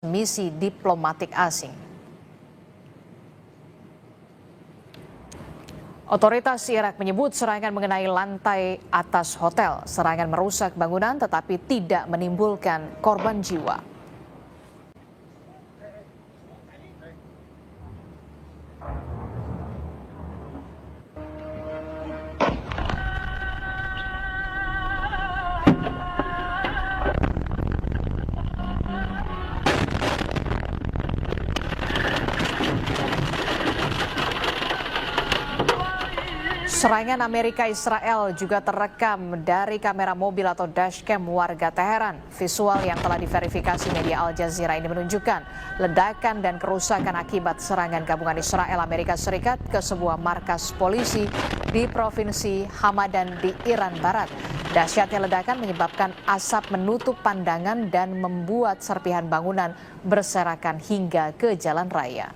misi diplomatik asing. Otoritas Irak menyebut serangan mengenai lantai atas hotel. Serangan merusak bangunan tetapi tidak menimbulkan korban jiwa. Serangan Amerika Israel juga terekam dari kamera mobil atau dashcam warga Teheran. Visual yang telah diverifikasi media Al Jazeera ini menunjukkan ledakan dan kerusakan akibat serangan gabungan Israel Amerika Serikat ke sebuah markas polisi di Provinsi Hamadan di Iran Barat. Dahsyatnya ledakan menyebabkan asap menutup pandangan dan membuat serpihan bangunan berserakan hingga ke jalan raya.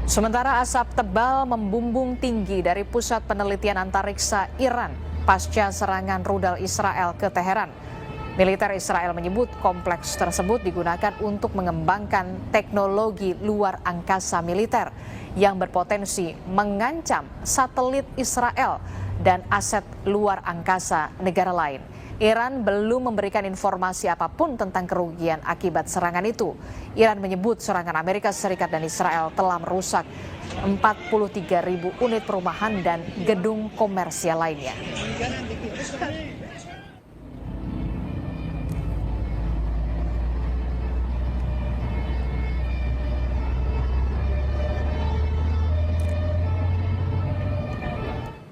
Sementara asap tebal membumbung tinggi dari Pusat Penelitian Antariksa Iran pasca serangan rudal Israel ke Teheran. Militer Israel menyebut kompleks tersebut digunakan untuk mengembangkan teknologi luar angkasa militer yang berpotensi mengancam satelit Israel dan aset luar angkasa negara lain. Iran belum memberikan informasi apapun tentang kerugian akibat serangan itu. Iran menyebut serangan Amerika Serikat dan Israel telah merusak 43.000 unit perumahan dan gedung komersial lainnya.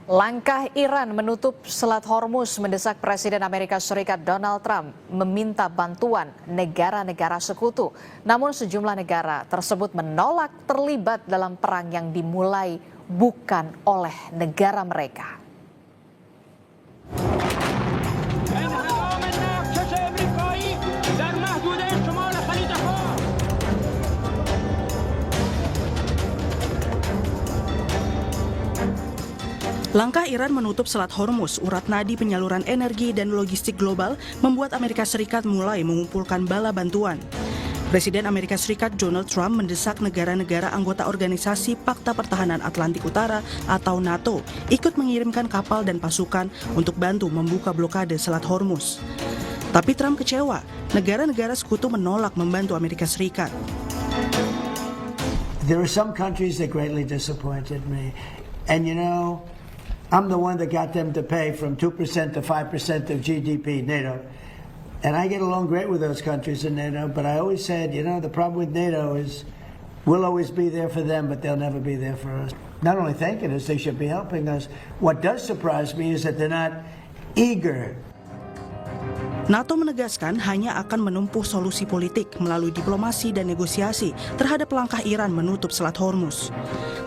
Langkah Iran menutup Selat Hormuz mendesak Presiden Amerika Serikat Donald Trump meminta bantuan negara-negara sekutu. Namun sejumlah negara tersebut menolak terlibat dalam perang yang dimulai bukan oleh negara mereka. Langkah Iran menutup Selat Hormuz, urat nadi penyaluran energi dan logistik global, membuat Amerika Serikat mulai mengumpulkan bala bantuan. Presiden Amerika Serikat Donald Trump mendesak negara-negara anggota Organisasi Pakta Pertahanan Atlantik Utara atau NATO ikut mengirimkan kapal dan pasukan untuk bantu membuka blokade Selat Hormuz. Tapi Trump kecewa, negara-negara sekutu menolak membantu Amerika Serikat. There are some countries that greatly disappointed me. And you know, I'm the one that got them to pay from 2% to 5% of GDP, NATO. And I get along great with those countries in NATO, but I always said, you know, the problem with NATO is we'll always be there for them, but they'll never be there for us. Not only thanking us, they should be helping us. What does surprise me is that they're not eager. NATO menegaskan hanya akan menempuh solusi politik melalui diplomasi dan negosiasi terhadap langkah Iran menutup Selat Hormuz.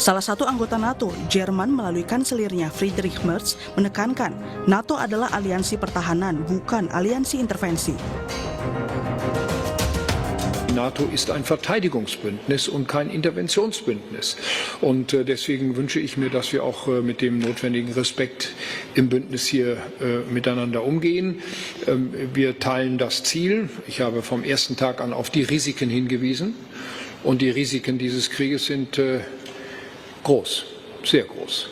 Salah satu anggota NATO, Jerman, melalui kanselirnya Friedrich Merz, menekankan NATO adalah aliansi pertahanan, bukan aliansi intervensi. Die NATO ist ein Verteidigungsbündnis und kein Interventionsbündnis. Und deswegen wünsche ich mir, dass wir auch mit dem notwendigen Respekt im Bündnis hier miteinander umgehen. Wir teilen das Ziel. Ich habe vom ersten Tag an auf die Risiken hingewiesen. Und die Risiken dieses Krieges sind groß, sehr groß.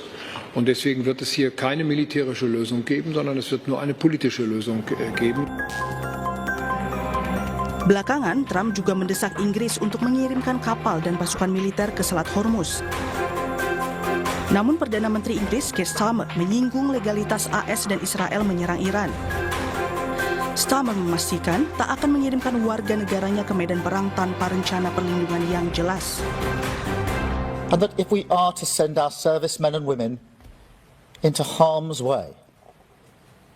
Und deswegen wird es hier keine militärische Lösung geben, sondern es wird nur eine politische Lösung geben. Belakangan, Trump juga mendesak Inggris untuk mengirimkan kapal dan pasukan militer ke Selat Hormuz. Namun Perdana Menteri Inggris Keir Starmer menyinggung legalitas AS dan Israel menyerang Iran. Starmer memastikan tak akan mengirimkan warga negaranya ke medan perang tanpa rencana perlindungan yang jelas. And that if we are to send our servicemen and women into harm's way,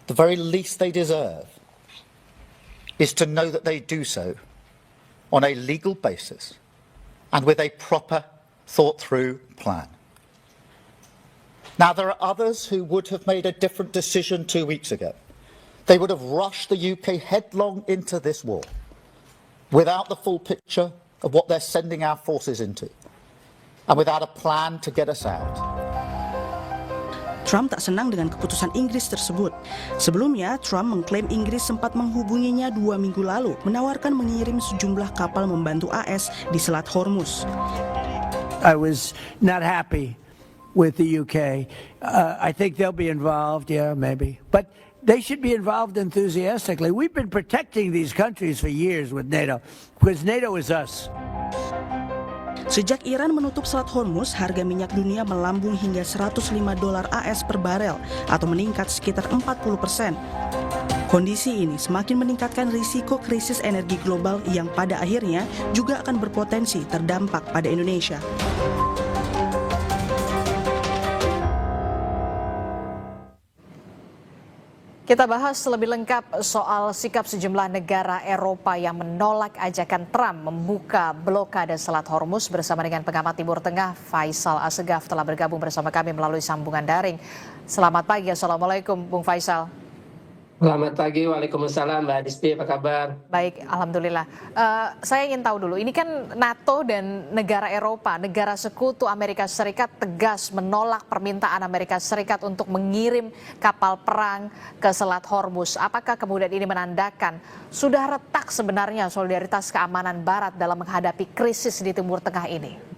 the very least they deserve is to know that they do so on a legal basis and with a proper, thought-through plan. Now, there are others who would have made a different decision 2 weeks ago. They would have rushed the UK headlong into this war without the full picture of what they're sending our forces into. and without a plan to get us out. Trump tak senang dengan keputusan Inggris tersebut. Sebelumnya, Trump mengklaim Inggris sempat menghubunginya 2 minggu lalu, menawarkan mengirim sejumlah kapal membantu AS di Selat Hormuz. I was not happy with the UK. I think they'll be involved, yeah, maybe. But they should be involved enthusiastically. We've been protecting these countries for years with NATO, because NATO is us. Sejak Iran menutup Selat Hormuz, harga minyak dunia melambung hingga $105 AS per barel atau meningkat sekitar 40%. Kondisi ini semakin meningkatkan risiko krisis energi global yang pada akhirnya juga akan berpotensi terdampak pada Indonesia. Kita bahas lebih lengkap soal sikap sejumlah negara Eropa yang menolak ajakan Trump membuka blokade Selat Hormuz bersama dengan pengamat Timur Tengah Faisal Assegaf telah bergabung bersama kami melalui sambungan daring. Selamat pagi, Assalamualaikum Bung Faisal. Selamat pagi, Waalaikumsalam, Mbak Disti, apa kabar? Baik, Alhamdulillah. Saya ingin tahu dulu, ini kan NATO dan negara Eropa, negara sekutu Amerika Serikat tegas menolak permintaan Amerika Serikat untuk mengirim kapal perang ke Selat Hormuz. Apakah kemudian ini menandakan sudah retak sebenarnya solidaritas keamanan Barat dalam menghadapi krisis di Timur Tengah ini?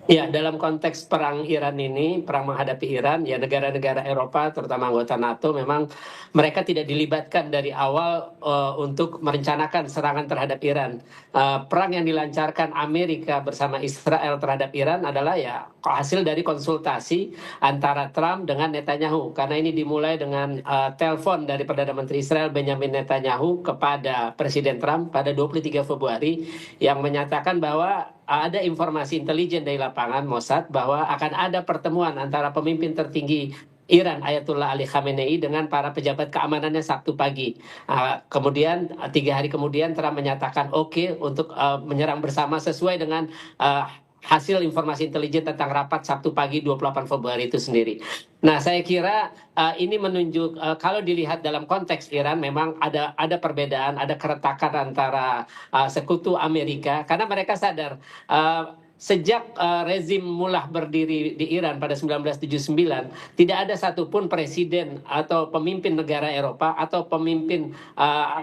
Ya, dalam konteks perang Iran ini, perang menghadapi Iran, ya negara-negara Eropa, terutama anggota NATO, memang mereka tidak dilibatkan dari awal untuk merencanakan serangan terhadap Iran. Perang yang dilancarkan Amerika bersama Israel terhadap Iran adalah ya hasil dari konsultasi antara Trump dengan Netanyahu. Karena ini dimulai dengan telepon dari Perdana Menteri Israel Benjamin Netanyahu kepada Presiden Trump pada 23 Februari yang menyatakan bahwa ada informasi intelijen dari lapangan Mossad bahwa akan ada pertemuan antara pemimpin tertinggi Iran Ayatollah Ali Khamenei dengan para pejabat keamanannya Sabtu pagi. Kemudian 3 hari kemudian Trump menyatakan oke untuk menyerang bersama sesuai dengan hasil informasi intelijen tentang rapat Sabtu pagi 28 Februari itu sendiri. Nah, saya kira ini menunjuk kalau dilihat dalam konteks Iran memang ada perbedaan, ada keretakan antara sekutu Amerika karena mereka sadar sejak rezim mullah berdiri di Iran pada 1979, tidak ada satupun presiden atau pemimpin negara Eropa atau pemimpin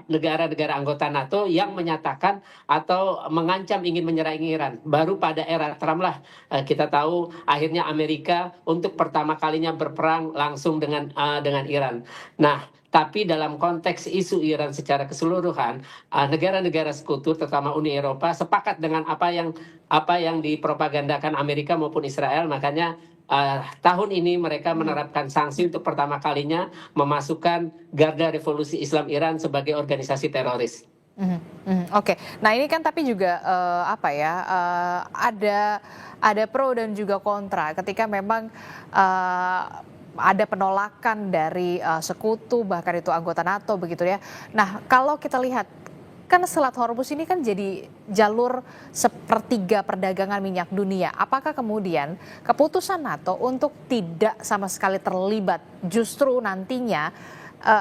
negara-negara anggota NATO yang menyatakan atau mengancam ingin menyerang Iran. Baru pada era Trump lah kita tahu akhirnya Amerika untuk pertama kalinya berperang langsung dengan Iran. Nah, tapi dalam konteks isu Iran secara keseluruhan, negara-negara sekutu terutama Uni Eropa sepakat dengan apa yang dipropagandakan Amerika maupun Israel. Makanya tahun ini mereka menerapkan sanksi untuk pertama kalinya memasukkan Garda Revolusi Islam Iran sebagai organisasi teroris. Oke. Nah ini kan tapi juga ada pro dan juga kontra ketika memang ada penolakan dari sekutu bahkan itu anggota NATO begitu ya. Nah kalau kita lihat kan Selat Hormuz ini kan jadi jalur sepertiga perdagangan minyak dunia. Apakah kemudian keputusan NATO untuk tidak sama sekali terlibat justru nantinya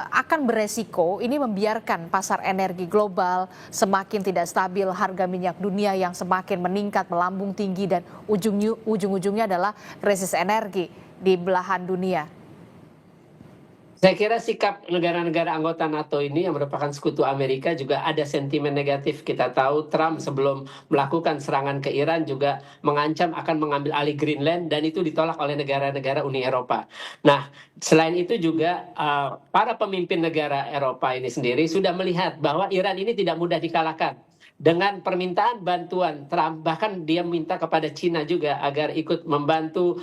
akan beresiko ini membiarkan pasar energi global semakin tidak stabil, harga minyak dunia yang semakin meningkat, melambung tinggi dan ujung-ujungnya adalah krisis energi di belahan dunia? Saya kira sikap negara-negara anggota NATO ini yang merupakan sekutu Amerika juga ada sentimen negatif. Kita tahu Trump sebelum melakukan serangan ke Iran juga mengancam akan mengambil alih Greenland dan itu ditolak oleh negara-negara Uni Eropa. Nah, selain itu juga para pemimpin negara Eropa ini sendiri sudah melihat bahwa Iran ini tidak mudah dikalahkan. Dengan permintaan bantuan Trump, bahkan dia minta kepada Cina juga agar ikut membantu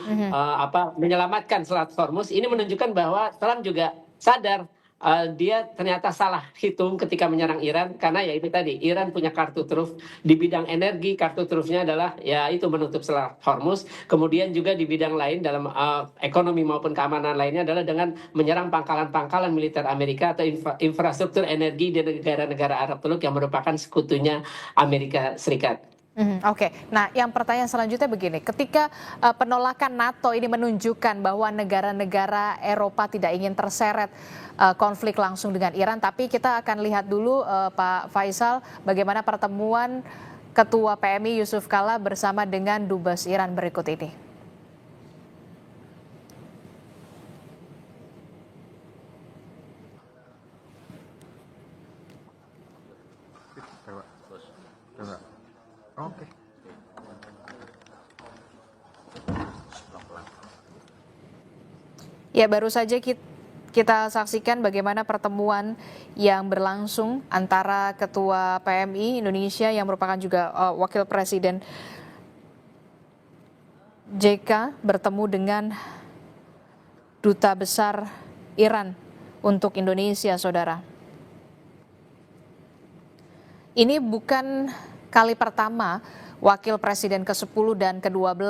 menyelamatkan Selat Hormuz. Ini menunjukkan bahwa Trump juga sadar dia ternyata salah hitung ketika menyerang Iran karena ya itu tadi Iran punya kartu truf di bidang energi. Kartu trufnya adalah ya itu menutup Selat Hormuz. Kemudian juga di bidang lain dalam ekonomi maupun keamanan lainnya adalah dengan menyerang pangkalan-pangkalan militer Amerika atau infrastruktur energi di negara-negara Arab Teluk yang merupakan sekutunya Amerika Serikat. Oke. Nah yang pertanyaan selanjutnya begini, ketika penolakan NATO ini menunjukkan bahwa negara-negara Eropa tidak ingin terseret konflik langsung dengan Iran, tapi kita akan lihat dulu Pak Faisal bagaimana pertemuan Ketua PMI Yusuf Kala bersama dengan Dubes Iran berikut ini. Ya, baru saja kita saksikan bagaimana pertemuan yang berlangsung antara Ketua PMI Indonesia yang merupakan juga Wakil Presiden JK bertemu dengan Duta Besar Iran untuk Indonesia, saudara. Ini bukan kali pertama Wakil Presiden ke-10 dan ke-12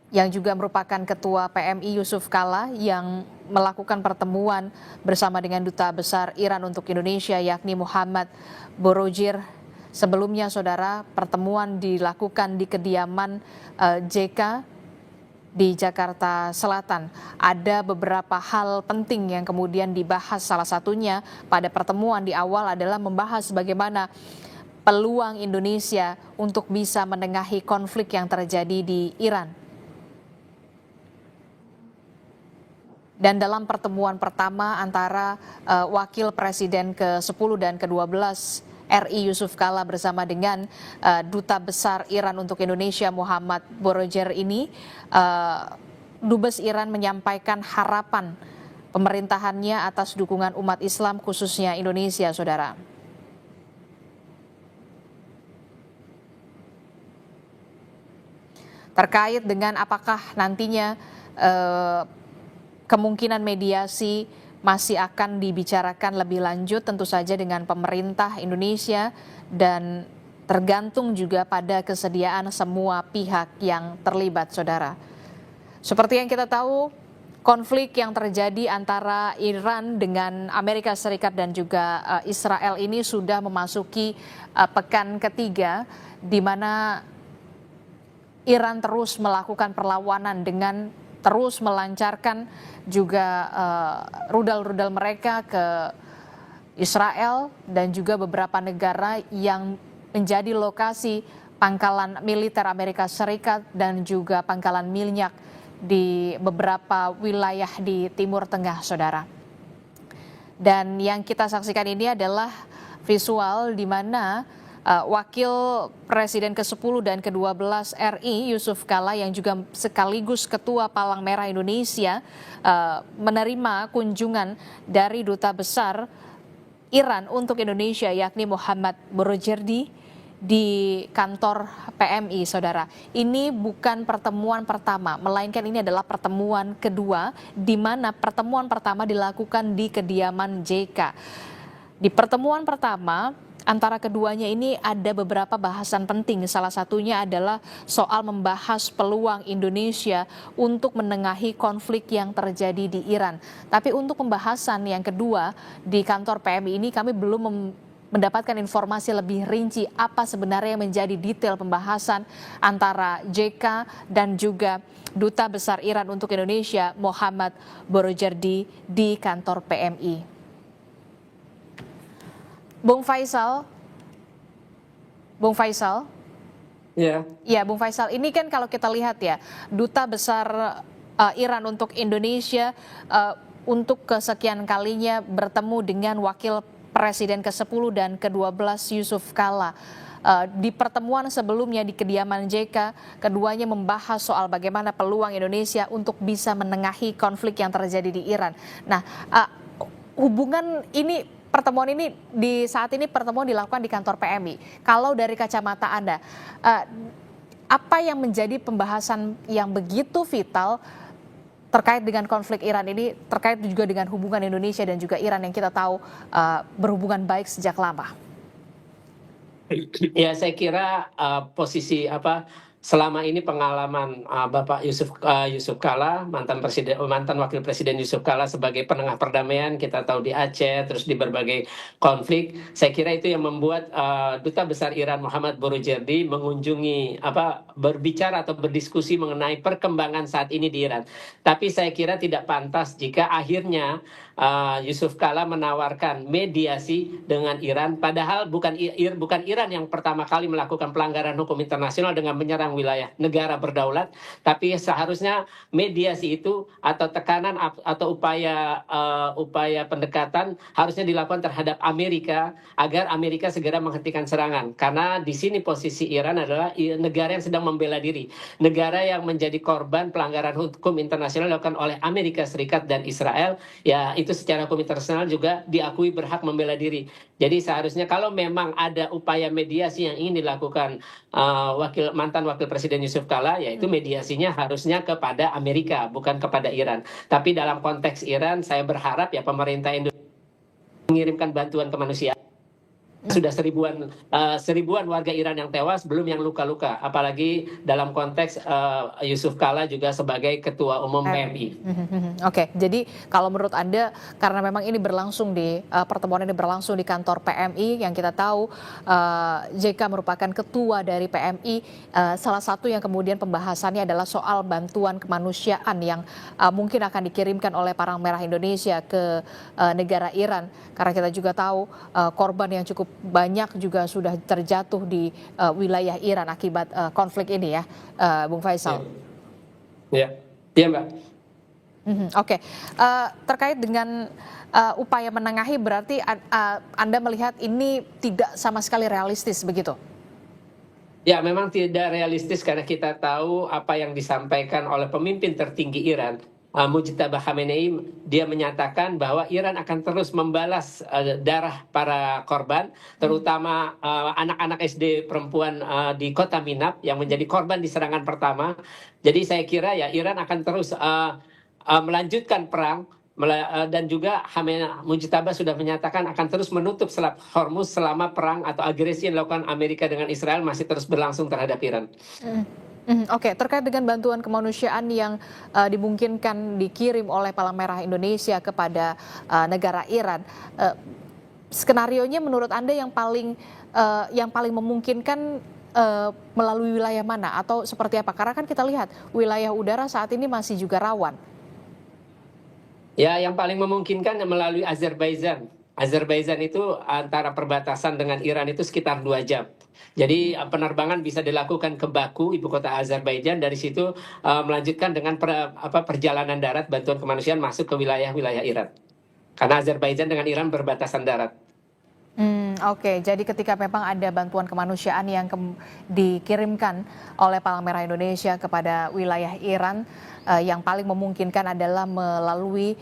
yang juga merupakan Ketua PMI Yusuf Kala yang melakukan pertemuan bersama dengan Duta Besar Iran untuk Indonesia yakni Muhammad Borojir. Sebelumnya, saudara, pertemuan dilakukan di kediaman JK di Jakarta Selatan. Ada beberapa hal penting yang kemudian dibahas, salah satunya pada pertemuan di awal adalah membahas bagaimana peluang Indonesia untuk bisa menengahi konflik yang terjadi di Iran. Dan dalam pertemuan pertama antara Wakil Presiden ke-10 dan ke-12 RI Yusuf Kala bersama dengan Duta Besar Iran untuk Indonesia Muhammad Borojir ini, Dubes Iran menyampaikan harapan pemerintahannya atas dukungan umat Islam khususnya Indonesia, saudara. Terkait dengan apakah nantinya kemungkinan mediasi masih akan dibicarakan lebih lanjut tentu saja dengan pemerintah Indonesia dan tergantung juga pada kesediaan semua pihak yang terlibat, saudara. Seperti yang kita tahu, konflik yang terjadi antara Iran dengan Amerika Serikat dan juga Israel ini sudah memasuki pekan ketiga di mana Iran terus melakukan perlawanan dengan terus melancarkan juga rudal-rudal mereka ke Israel dan juga beberapa negara yang menjadi lokasi pangkalan militer Amerika Serikat dan juga pangkalan minyak di beberapa wilayah di Timur Tengah, saudara. Dan yang kita saksikan ini adalah visual di mana Wakil Presiden ke-10 dan ke-12 RI Yusuf Kala yang juga sekaligus Ketua Palang Merah Indonesia menerima kunjungan dari Duta Besar Iran untuk Indonesia yakni Muhammad Borojir di kantor PMI, saudara. Ini bukan pertemuan pertama, melainkan ini adalah pertemuan kedua di mana pertemuan pertama dilakukan di kediaman JK. Di pertemuan pertama antara keduanya ini ada beberapa bahasan penting, salah satunya adalah soal membahas peluang Indonesia untuk menengahi konflik yang terjadi di Iran. Tapi untuk pembahasan yang kedua di kantor PMI ini kami belum mendapatkan informasi lebih rinci apa sebenarnya yang menjadi detail pembahasan antara JK dan juga Duta Besar Iran untuk Indonesia Muhammad Borojir di kantor PMI. Bung Faisal. Ya. Ya, Bung Faisal, ini kan kalau kita lihat ya, Duta Besar Iran untuk Indonesia untuk kesekian kalinya bertemu dengan Wakil Presiden ke-10 dan ke-12 Yusuf Kala. Di pertemuan sebelumnya di kediaman JK, keduanya membahas soal bagaimana peluang Indonesia untuk bisa menengahi konflik yang terjadi di Iran. Nah, hubungan ini, pertemuan ini di saat ini pertemuan dilakukan di kantor PMI. Kalau dari kacamata Anda, apa yang menjadi pembahasan yang begitu vital terkait dengan konflik Iran ini, terkait juga dengan hubungan Indonesia dan juga Iran yang kita tahu berhubungan baik sejak lama? Ya, saya kira posisi selama ini pengalaman Bapak Yusuf Kala, mantan wakil presiden Yusuf Kala sebagai penengah perdamaian, kita tahu di Aceh, terus di berbagai konflik. Saya kira itu yang membuat Duta Besar Iran Muhammad Boroujerdi mengunjungi berbicara atau berdiskusi mengenai perkembangan saat ini di Iran. Tapi saya kira tidak pantas jika akhirnya Yusuf Kala menawarkan mediasi dengan Iran, padahal bukan Iran yang pertama kali melakukan pelanggaran hukum internasional dengan menyerang wilayah negara berdaulat, tapi seharusnya mediasi itu atau tekanan atau upaya pendekatan harusnya dilakukan terhadap Amerika agar Amerika segera menghentikan serangan, karena di sini posisi Iran adalah negara yang sedang membela diri, negara yang menjadi korban pelanggaran hukum internasional dilakukan oleh Amerika Serikat dan Israel. Ya, itu secara hukum internasional juga diakui berhak membela diri. Jadi seharusnya kalau memang ada upaya mediasi yang ingin dilakukan mantan wakil presiden Yusuf Kala, yaitu mediasinya harusnya kepada Amerika, bukan kepada Iran. Tapi dalam konteks Iran, saya berharap ya pemerintah Indonesia mengirimkan bantuan kemanusiaan. Sudah seribuan warga Iran yang tewas, belum yang luka-luka. Apalagi dalam konteks Yusuf Kala juga sebagai Ketua Umum PMI. Oke, jadi kalau menurut Anda, karena memang ini berlangsung pertemuan ini berlangsung di kantor PMI, yang kita tahu JK merupakan ketua dari PMI, salah satu yang kemudian pembahasannya adalah soal bantuan kemanusiaan yang mungkin akan dikirimkan oleh Palang Merah Indonesia ke negara Iran. Karena kita juga tahu korban yang cukup banyak juga sudah terjatuh di wilayah Iran akibat konflik ini ya, Bung Faisal. Ya, Mbak. Oke. Terkait dengan upaya menengahi, berarti Anda melihat ini tidak sama sekali realistis begitu? Ya, memang tidak realistis karena kita tahu apa yang disampaikan oleh pemimpin tertinggi Iran, Mujtaba Khamenei. Dia menyatakan bahwa Iran akan terus membalas darah para korban, terutama anak-anak SD perempuan di kota Minab yang menjadi korban di serangan pertama. Jadi saya kira ya Iran akan terus melanjutkan perang, dan juga Mujtaba sudah menyatakan akan terus menutup Selat Hormuz selama perang atau agresi yang dilakukan Amerika dengan Israel masih terus berlangsung terhadap Iran. Oke, terkait dengan bantuan kemanusiaan yang dimungkinkan dikirim oleh Palang Merah Indonesia kepada negara Iran, skenarionya menurut Anda yang paling memungkinkan melalui wilayah mana atau seperti apa? Karena kan kita lihat wilayah udara saat ini masih juga rawan. Ya, yang paling memungkinkan melalui Azerbaijan. Azerbaijan itu antara perbatasan dengan Iran itu sekitar 2 jam. Jadi penerbangan bisa dilakukan ke Baku, ibu kota Azerbaijan. Dari situ melanjutkan dengan perjalanan darat bantuan kemanusiaan masuk ke wilayah-wilayah Iran. Karena Azerbaijan dengan Iran berbatasan darat. Oke, jadi ketika memang ada bantuan kemanusiaan yang dikirimkan oleh Palang Merah Indonesia kepada wilayah Iran, yang paling memungkinkan adalah melalui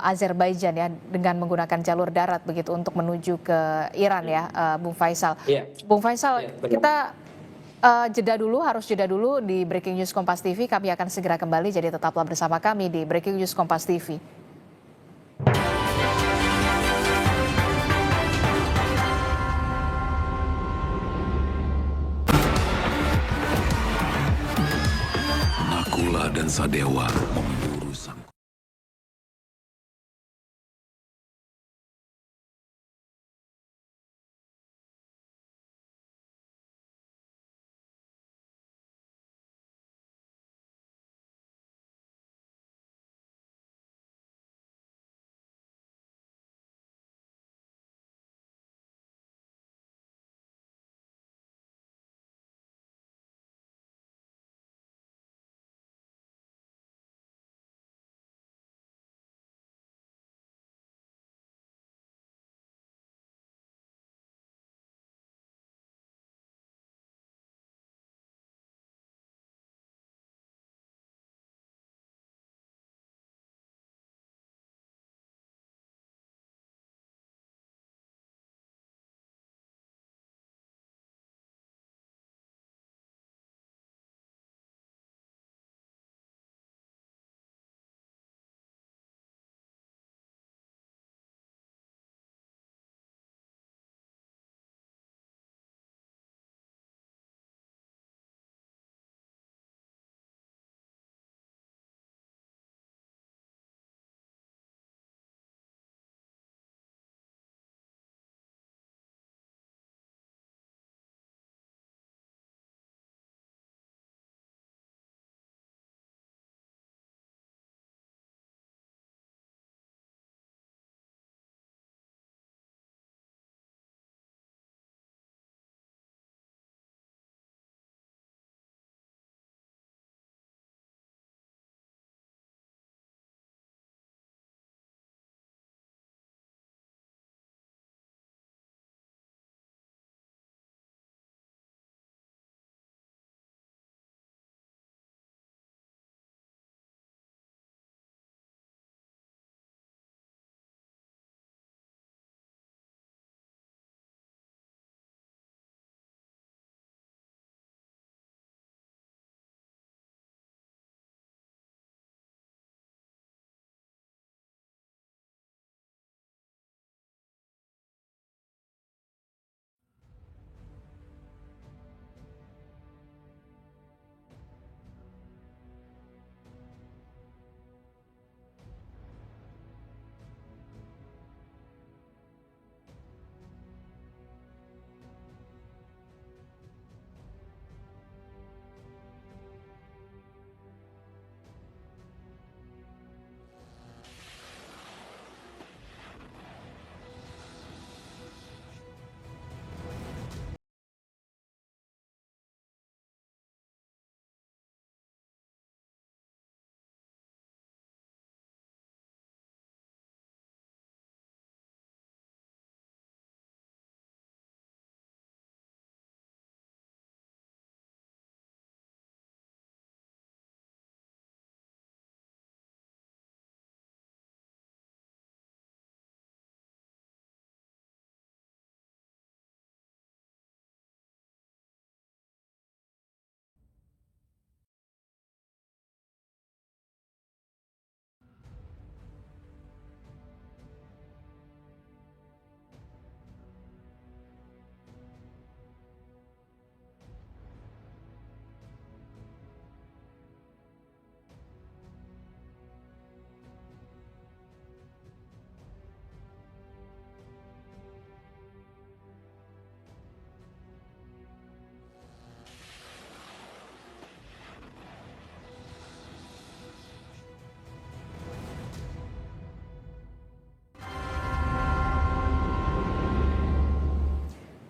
Azerbaijan ya, dengan menggunakan jalur darat begitu untuk menuju ke Iran ya, Bung Faisal. Iya. Bung Faisal, Iya, benar. kita harus jeda dulu di Breaking News Kompas TV. Kami akan segera kembali, jadi tetaplah bersama kami di Breaking News Kompas TV. Nakula dan Sadewa memburu sang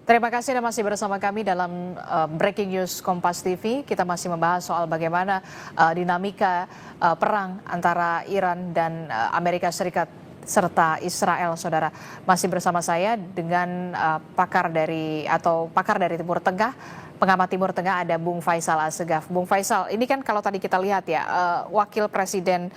Terima kasih Anda masih bersama kami dalam Breaking News Kompas TV. Kita masih membahas soal bagaimana dinamika perang antara Iran dan Amerika Serikat serta Israel, saudara. Masih bersama saya dengan pakar dari Timur Tengah, pengamat Timur Tengah, ada Bung Faisal Assegaf. Bung Faisal, ini kan kalau tadi kita lihat ya, Wakil Presiden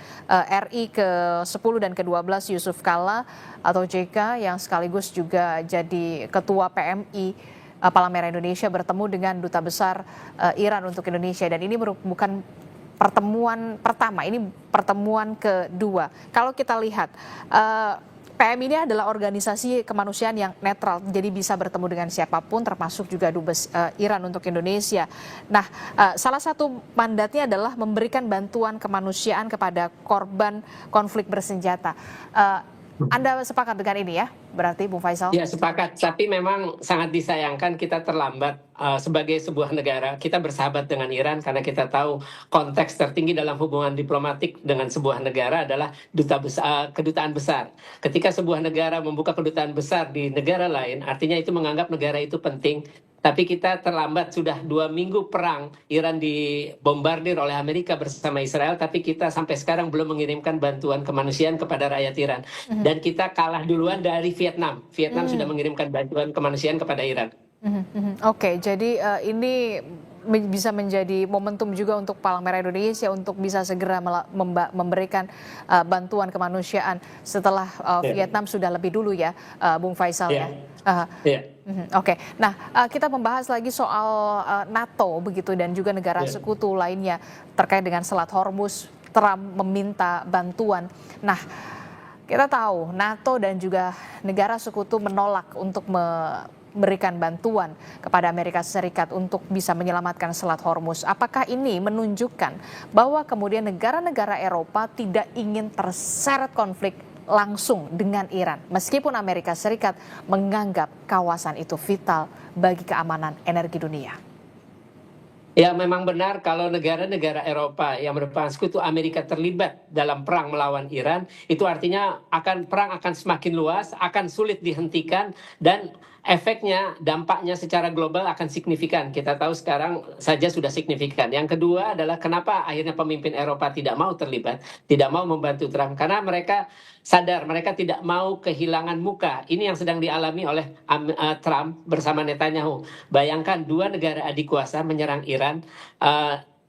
RI ke-10 dan ke-12 Yusuf Kalla atau JK yang sekaligus juga jadi Ketua PMI Palang Merah Indonesia bertemu dengan Duta Besar Iran untuk Indonesia, dan ini bukan pertemuan pertama, ini pertemuan kedua. Kalau kita lihat, PM ini adalah organisasi kemanusiaan yang netral, jadi bisa bertemu dengan siapapun, termasuk juga Dubes Iran untuk Indonesia. Nah, salah satu mandatnya adalah memberikan bantuan kemanusiaan kepada korban konflik bersenjata. Anda sepakat dengan ini ya, berarti Bung Faisal? Ya, sepakat. Tapi memang sangat disayangkan kita terlambat sebagai sebuah negara. Kita bersahabat dengan Iran karena kita tahu konteks tertinggi dalam hubungan diplomatik dengan sebuah negara adalah kedutaan besar. Ketika sebuah negara membuka kedutaan besar di negara lain, artinya itu menganggap negara itu penting. Tapi kita terlambat, sudah 2 minggu perang, Iran dibombardir oleh Amerika bersama Israel, tapi kita sampai sekarang belum mengirimkan bantuan kemanusiaan kepada rakyat Iran. Dan kita kalah duluan dari Vietnam. Vietnam sudah mengirimkan bantuan kemanusiaan kepada Iran. Oke, jadi ini bisa menjadi momentum juga untuk Palang Merah Indonesia untuk bisa segera memberikan bantuan kemanusiaan setelah Vietnam sudah lebih dulu ya, Bung Faisal ya. Oke, nah kita membahas lagi soal NATO begitu dan juga negara sekutu lainnya terkait dengan Selat Hormuz. Trump meminta bantuan. Nah, kita tahu NATO dan juga negara sekutu menolak untuk memberikan bantuan kepada Amerika Serikat untuk bisa menyelamatkan Selat Hormuz. Apakah ini menunjukkan bahwa kemudian negara-negara Eropa tidak ingin terseret konflik langsung dengan Iran, meskipun Amerika Serikat menganggap kawasan itu vital bagi keamanan energi dunia? Ya, memang benar kalau negara-negara Eropa yang merupakan sekutu Amerika terlibat dalam perang melawan Iran, itu artinya perang akan semakin luas, akan sulit dihentikan, dan efeknya, dampaknya secara global akan signifikan. Kita tahu sekarang saja sudah signifikan. Yang kedua adalah kenapa akhirnya pemimpin Eropa tidak mau terlibat, tidak mau membantu Trump, karena mereka sadar mereka tidak mau kehilangan muka. Ini yang sedang dialami oleh Trump bersama Netanyahu. Bayangkan 2 negara adik kuasa menyerang Iran.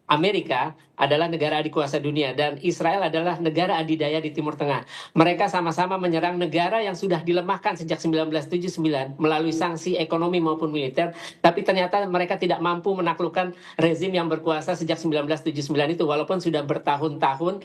Amerika adalah negara adik kuasa dunia dan Israel adalah negara adidaya di Timur Tengah. Mereka sama-sama menyerang negara yang sudah dilemahkan sejak 1979 melalui sanksi ekonomi maupun militer, tapi ternyata mereka tidak mampu menaklukkan rezim yang berkuasa sejak 1979 itu, walaupun sudah bertahun-tahun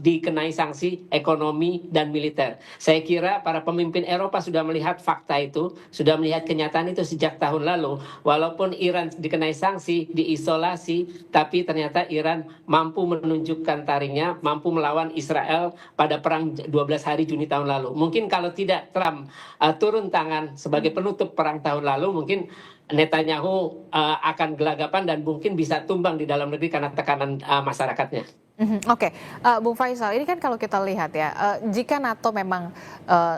dikenai sanksi ekonomi dan militer. Saya kira para pemimpin Eropa sudah melihat fakta itu, sudah melihat kenyataan itu sejak tahun lalu. Walaupun Iran dikenai sanksi, diisolasi, tapi ternyata Iran mampu menunjukkan taringnya, mampu melawan Israel pada perang 12 hari Juni tahun lalu. Mungkin kalau tidak Trump turun tangan sebagai penutup perang tahun lalu, mungkin Netanyahu akan gelagapan dan mungkin bisa tumbang di dalam negeri karena tekanan masyarakatnya. Oke, Bung Faisal, ini kan kalau kita lihat ya, jika NATO memang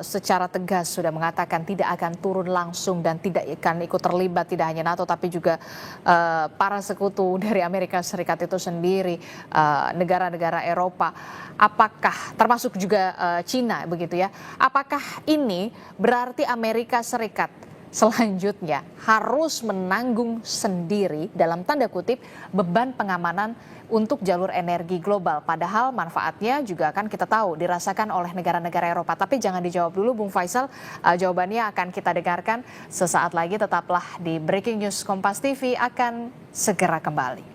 secara tegas sudah mengatakan tidak akan turun langsung dan tidak akan ikut terlibat, tidak hanya NATO tapi juga para sekutu dari Amerika Serikat itu sendiri, negara-negara Eropa, apakah termasuk juga Cina begitu ya, apakah ini berarti Amerika Serikat selanjutnya harus menanggung sendiri dalam tanda kutip beban pengamanan untuk jalur energi global, padahal manfaatnya juga kan kita tahu dirasakan oleh negara-negara Eropa. Tapi jangan dijawab dulu Bung Faisal, jawabannya akan kita dengarkan sesaat lagi. Tetaplah di Breaking News Kompas TV, akan segera kembali.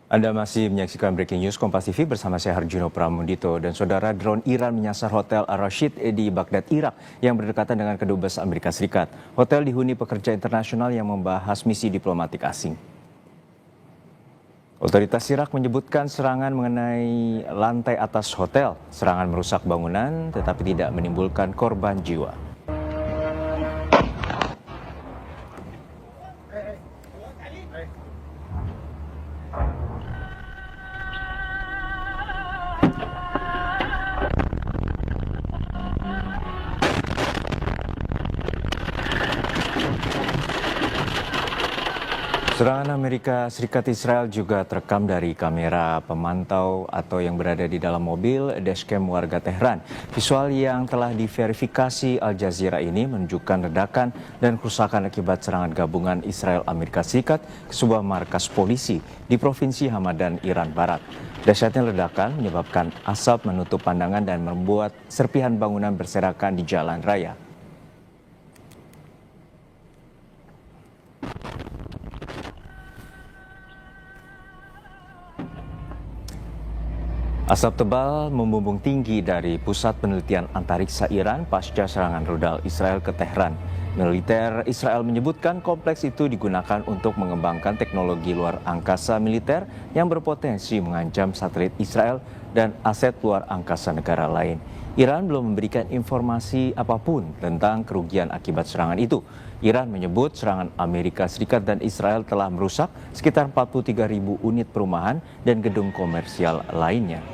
Anda masih menyaksikan Breaking News Kompas TV bersama saya Harjuno Pramudito. Dan saudara, drone Iran menyasar Hotel Al-Rashid di Baghdad, Irak yang berdekatan dengan Kedubes Amerika Serikat. Hotel dihuni pekerja internasional yang membahas misi diplomatik asing. Otoritas Irak menyebutkan serangan mengenai lantai atas hotel. Serangan merusak bangunan tetapi tidak menimbulkan korban jiwa. Serangan Amerika Serikat Israel juga terekam dari kamera pemantau atau yang berada di dalam mobil dashcam warga Tehran. Visual yang telah diverifikasi Al Jazeera ini menunjukkan ledakan dan kerusakan akibat serangan gabungan Israel Amerika Serikat ke sebuah markas polisi di Provinsi Hamadan, Iran Barat. Dahsyatnya ledakan menyebabkan asap menutup pandangan dan membuat serpihan bangunan berserakan di jalan raya. Asap tebal membumbung tinggi dari Pusat Penelitian Antariksa Iran pasca serangan rudal Israel ke Tehran. Militer Israel menyebutkan kompleks itu digunakan untuk mengembangkan teknologi luar angkasa militer yang berpotensi mengancam satelit Israel dan aset luar angkasa negara lain. Iran belum memberikan informasi apapun tentang kerugian akibat serangan itu. Iran menyebut serangan Amerika Serikat dan Israel telah merusak sekitar 43.000 unit perumahan dan gedung komersial lainnya.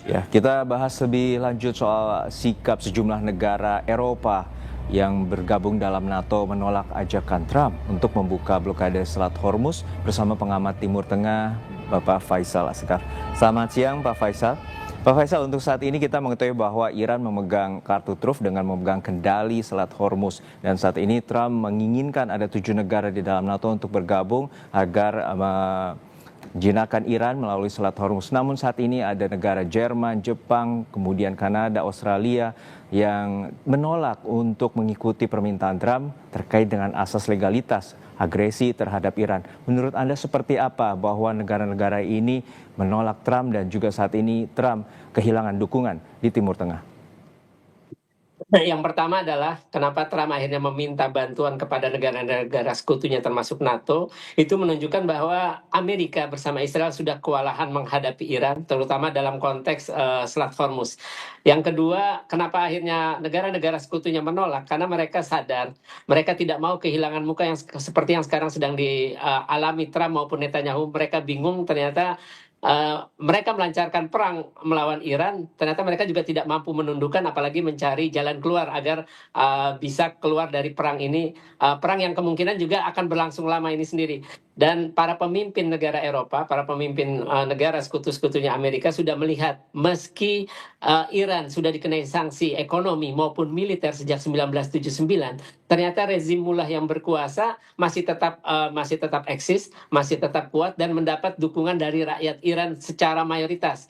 Ya, kita bahas lebih lanjut soal sikap sejumlah negara Eropa yang bergabung dalam NATO menolak ajakan Trump untuk membuka blokade Selat Hormuz bersama pengamat Timur Tengah Bapak Faisal Asghar. Selamat siang Pak Faisal. Pak Faisal, untuk saat ini kita mengetahui bahwa Iran memegang kartu truf dengan memegang kendali Selat Hormuz. Dan saat ini Trump menginginkan ada 7 negara di dalam NATO untuk bergabung agar menjinakkan Iran melalui Selat Hormuz. Namun saat ini ada negara Jerman, Jepang, kemudian Kanada, Australia yang menolak untuk mengikuti permintaan Trump terkait dengan asas legalitas agresi terhadap Iran. Menurut Anda seperti apa bahwa negara-negara ini menolak Trump dan juga saat ini Trump kehilangan dukungan di Timur Tengah? Yang pertama adalah kenapa Trump akhirnya meminta bantuan kepada negara-negara sekutunya termasuk NATO, itu menunjukkan bahwa Amerika bersama Israel sudah kewalahan menghadapi Iran, terutama dalam konteks Selat Hormuz. Yang kedua, kenapa akhirnya negara-negara sekutunya menolak? Karena mereka sadar, mereka tidak mau kehilangan muka yang seperti yang sekarang sedang dialami Trump maupun Netanyahu. Mereka bingung ternyata mereka melancarkan perang melawan Iran, ternyata mereka juga tidak mampu menundukkan apalagi mencari jalan keluar agar bisa keluar dari perang ini, perang yang kemungkinan juga akan berlangsung lama ini sendiri. Dan para pemimpin negara Eropa, para pemimpin negara sekutu-sekutunya Amerika sudah melihat meski Iran sudah dikenai sanksi ekonomi maupun militer sejak 1979, ternyata rezim mullah yang berkuasa masih tetap eksis, masih tetap kuat dan mendapat dukungan dari rakyat Iran secara mayoritas.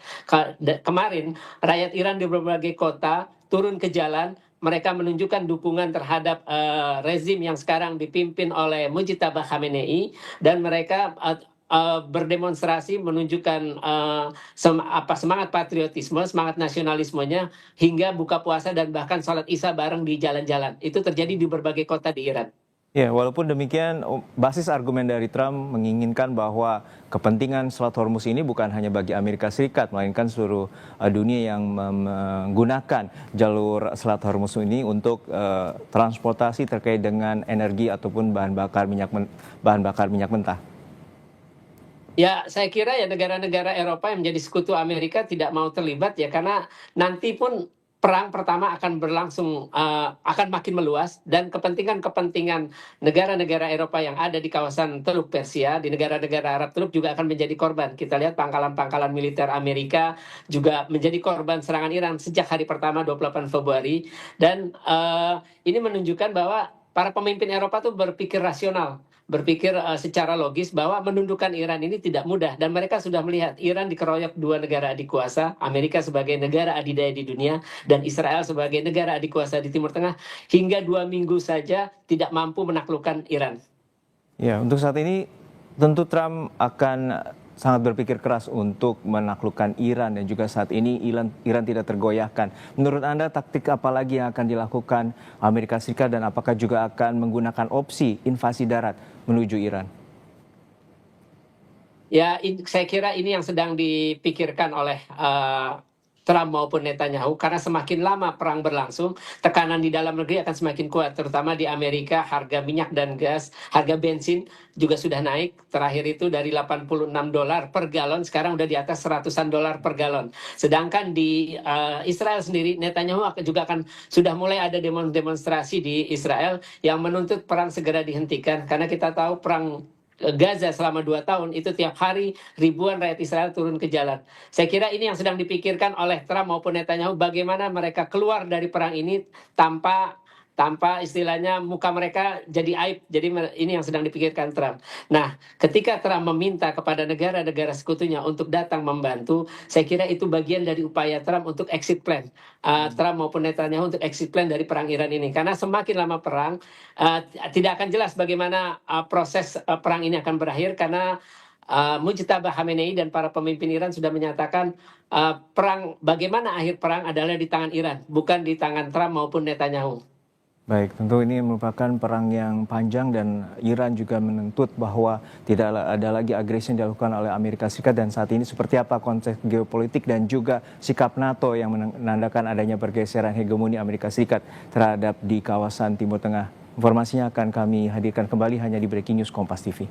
Kemarin rakyat Iran di berbagai kota turun ke jalan, mereka menunjukkan dukungan terhadap rezim yang sekarang dipimpin oleh Mujtaba Khamenei, dan mereka berdemonstrasi menunjukkan semangat patriotisme, semangat nasionalismenya hingga buka puasa dan bahkan sholat Isya bareng di jalan-jalan. Itu terjadi di berbagai kota di Iran. Ya, walaupun demikian, basis argumen dari Trump menginginkan bahwa kepentingan Selat Hormuz ini bukan hanya bagi Amerika Serikat, melainkan seluruh dunia yang menggunakan jalur Selat Hormuz ini untuk transportasi terkait dengan energi ataupun bahan bakar minyak mentah. Ya, saya kira ya negara-negara Eropa yang menjadi sekutu Amerika tidak mau terlibat ya, karena nanti pun perang pertama akan berlangsung, akan makin meluas, dan kepentingan-kepentingan negara-negara Eropa yang ada di kawasan Teluk Persia, di negara-negara Arab Teluk juga akan menjadi korban. Kita lihat pangkalan-pangkalan militer Amerika juga menjadi korban serangan Iran sejak hari pertama 28 Februari. Dan ini menunjukkan bahwa para pemimpin Eropa tuh berpikir rasional berpikir secara logis bahwa menundukkan Iran ini tidak mudah, dan mereka sudah melihat Iran dikeroyok dua negara adik kuasa, Amerika sebagai negara adidaya di dunia dan Israel sebagai negara adik kuasa di Timur Tengah, hingga 2 minggu saja tidak mampu menaklukkan Iran. Ya, untuk saat ini tentu Trump akan sangat berpikir keras untuk menaklukkan Iran dan juga saat ini Iran tidak tergoyahkan. Menurut Anda taktik apa lagi yang akan dilakukan Amerika Serikat dan apakah juga akan menggunakan opsi invasi darat menuju Iran? Ya, saya kira ini yang sedang dipikirkan oleh Trump maupun Netanyahu, karena semakin lama perang berlangsung, tekanan di dalam negeri akan semakin kuat, terutama di Amerika. Harga minyak dan gas, harga bensin juga sudah naik. Terakhir itu dari $86 per galon, sekarang udah di atas $100 per galon. Sedangkan di Israel sendiri, Netanyahu juga akan sudah mulai ada demonstrasi di Israel yang menuntut perang segera dihentikan, karena kita tahu perang Gaza selama 2 tahun itu tiap hari ribuan rakyat Israel turun ke jalan. Saya kira ini yang sedang dipikirkan oleh Trump maupun Netanyahu, bagaimana mereka keluar dari perang ini tanpa istilahnya muka mereka jadi aib. Jadi ini yang sedang dipikirkan Trump. Nah, ketika Trump meminta kepada negara-negara sekutunya untuk datang membantu, saya kira itu bagian dari upaya Trump untuk exit plan. Trump maupun Netanyahu untuk exit plan dari perang Iran ini. Karena semakin lama perang, tidak akan jelas bagaimana proses perang ini akan berakhir, karena Mujtaba Khamenei dan para pemimpin Iran sudah menyatakan bagaimana akhir perang adalah di tangan Iran, bukan di tangan Trump maupun Netanyahu. Baik, tentu ini merupakan perang yang panjang dan Iran juga menuntut bahwa tidak ada lagi agresi yang dilakukan oleh Amerika Serikat, dan saat ini seperti apa konteks geopolitik dan juga sikap NATO yang menandakan adanya pergeseran hegemoni Amerika Serikat terhadap di kawasan Timur Tengah. Informasinya akan kami hadirkan kembali hanya di Breaking News Kompas TV.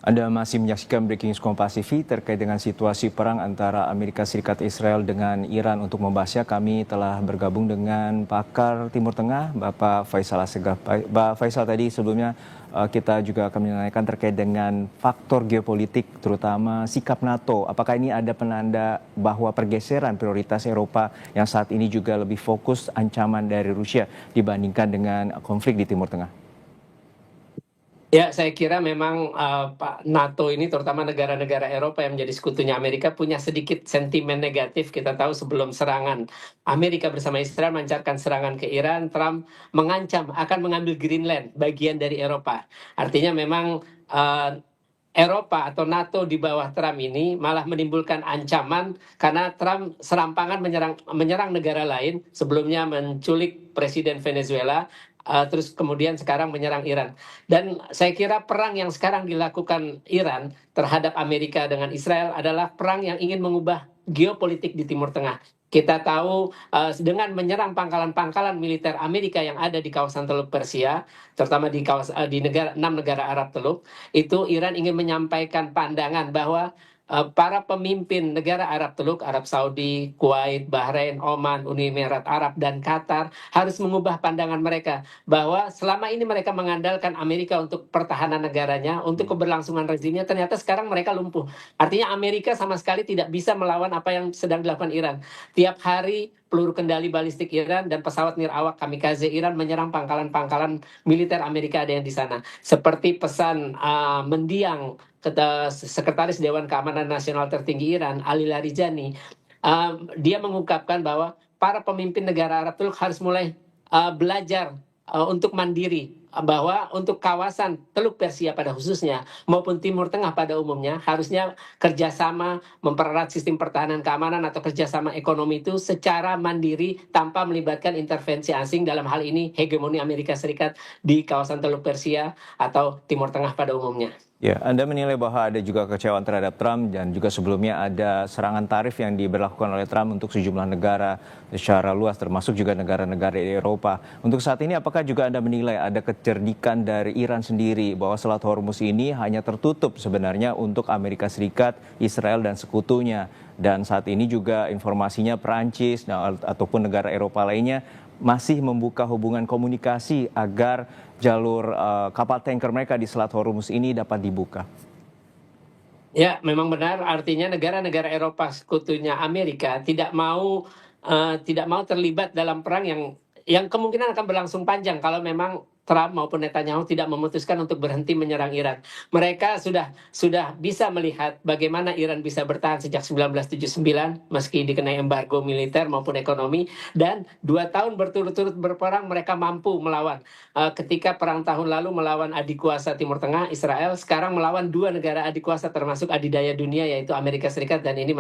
Anda masih menyaksikan Breaking News Kompas TV terkait dengan situasi perang antara Amerika Serikat Israel dengan Iran. Untuk membahasnya kami telah bergabung dengan pakar Timur Tengah, Bapak Faisal Assegaf. Pak Faisal, tadi sebelumnya kita juga akan menanyakan terkait dengan faktor geopolitik, terutama sikap NATO. Apakah ini ada penanda bahwa pergeseran prioritas Eropa yang saat ini juga lebih fokus ancaman dari Rusia dibandingkan dengan konflik di Timur Tengah? Ya, saya kira memang Pak NATO ini, terutama negara-negara Eropa yang menjadi sekutunya Amerika, punya sedikit sentimen negatif. Kita tahu sebelum serangan Amerika bersama Israel melancarkan serangan ke Iran, Trump mengancam akan mengambil Greenland, bagian dari Eropa. Artinya memang Eropa atau NATO di bawah Trump ini malah menimbulkan ancaman karena Trump serampangan menyerang negara lain, sebelumnya menculik Presiden Venezuela, terus kemudian sekarang menyerang Iran. Dan saya kira perang yang sekarang dilakukan Iran terhadap Amerika dengan Israel adalah perang yang ingin mengubah geopolitik di Timur Tengah. Kita tahu dengan menyerang pangkalan-pangkalan militer Amerika yang ada di kawasan Teluk Persia, terutama di 6 negara Arab Teluk, itu Iran ingin menyampaikan pandangan bahwa para pemimpin negara Arab Teluk, Arab Saudi, Kuwait, Bahrain, Oman, Uni Emirat Arab, dan Qatar harus mengubah pandangan mereka bahwa selama ini mereka mengandalkan Amerika untuk pertahanan negaranya, untuk keberlangsungan rezimnya, ternyata sekarang mereka lumpuh. Artinya Amerika sama sekali tidak bisa melawan apa yang sedang dilakukan Iran. Tiap hari peluru kendali balistik Iran dan pesawat nirawak kamikaze Iran menyerang pangkalan-pangkalan militer Amerika ada yang di sana. Seperti pesan mendiang Sekretaris Dewan Keamanan Nasional tertinggi Iran, Ali Larijani, dia mengungkapkan bahwa para pemimpin negara Arab Teluk harus mulai belajar untuk mandiri, bahwa untuk kawasan Teluk Persia pada khususnya maupun Timur Tengah pada umumnya harusnya kerjasama mempererat sistem pertahanan keamanan atau kerjasama ekonomi itu secara mandiri tanpa melibatkan intervensi asing, dalam hal ini hegemoni Amerika Serikat di kawasan Teluk Persia atau Timur Tengah pada umumnya. Ya, Anda menilai bahwa ada juga kekecewaan terhadap Trump dan juga sebelumnya ada serangan tarif yang diberlakukan oleh Trump untuk sejumlah negara secara luas, termasuk juga negara-negara di Eropa. Untuk saat ini, apakah juga Anda menilai ada kecerdikan dari Iran sendiri bahwa Selat Hormuz ini hanya tertutup sebenarnya untuk Amerika Serikat, Israel, dan sekutunya? Dan saat ini juga informasinya Perancis ataupun negara Eropa lainnya masih membuka hubungan komunikasi agar jalur kapal tanker mereka di Selat Hormuz ini dapat dibuka. Ya, memang benar. Artinya negara-negara Eropa sekutunya Amerika tidak mau terlibat dalam perang yang kemungkinan akan berlangsung panjang kalau memang Trump maupun Netanyahu tidak memutuskan untuk berhenti menyerang Iran. Mereka sudah bisa melihat bagaimana Iran bisa bertahan sejak 1979 meski dikenai embargo militer maupun ekonomi, dan 2 tahun berturut-turut berperang mereka mampu melawan. Ketika perang tahun lalu melawan adik kuasa Timur Tengah, Israel, sekarang melawan 2 negara adik kuasa termasuk adidaya dunia yaitu Amerika Serikat, dan ini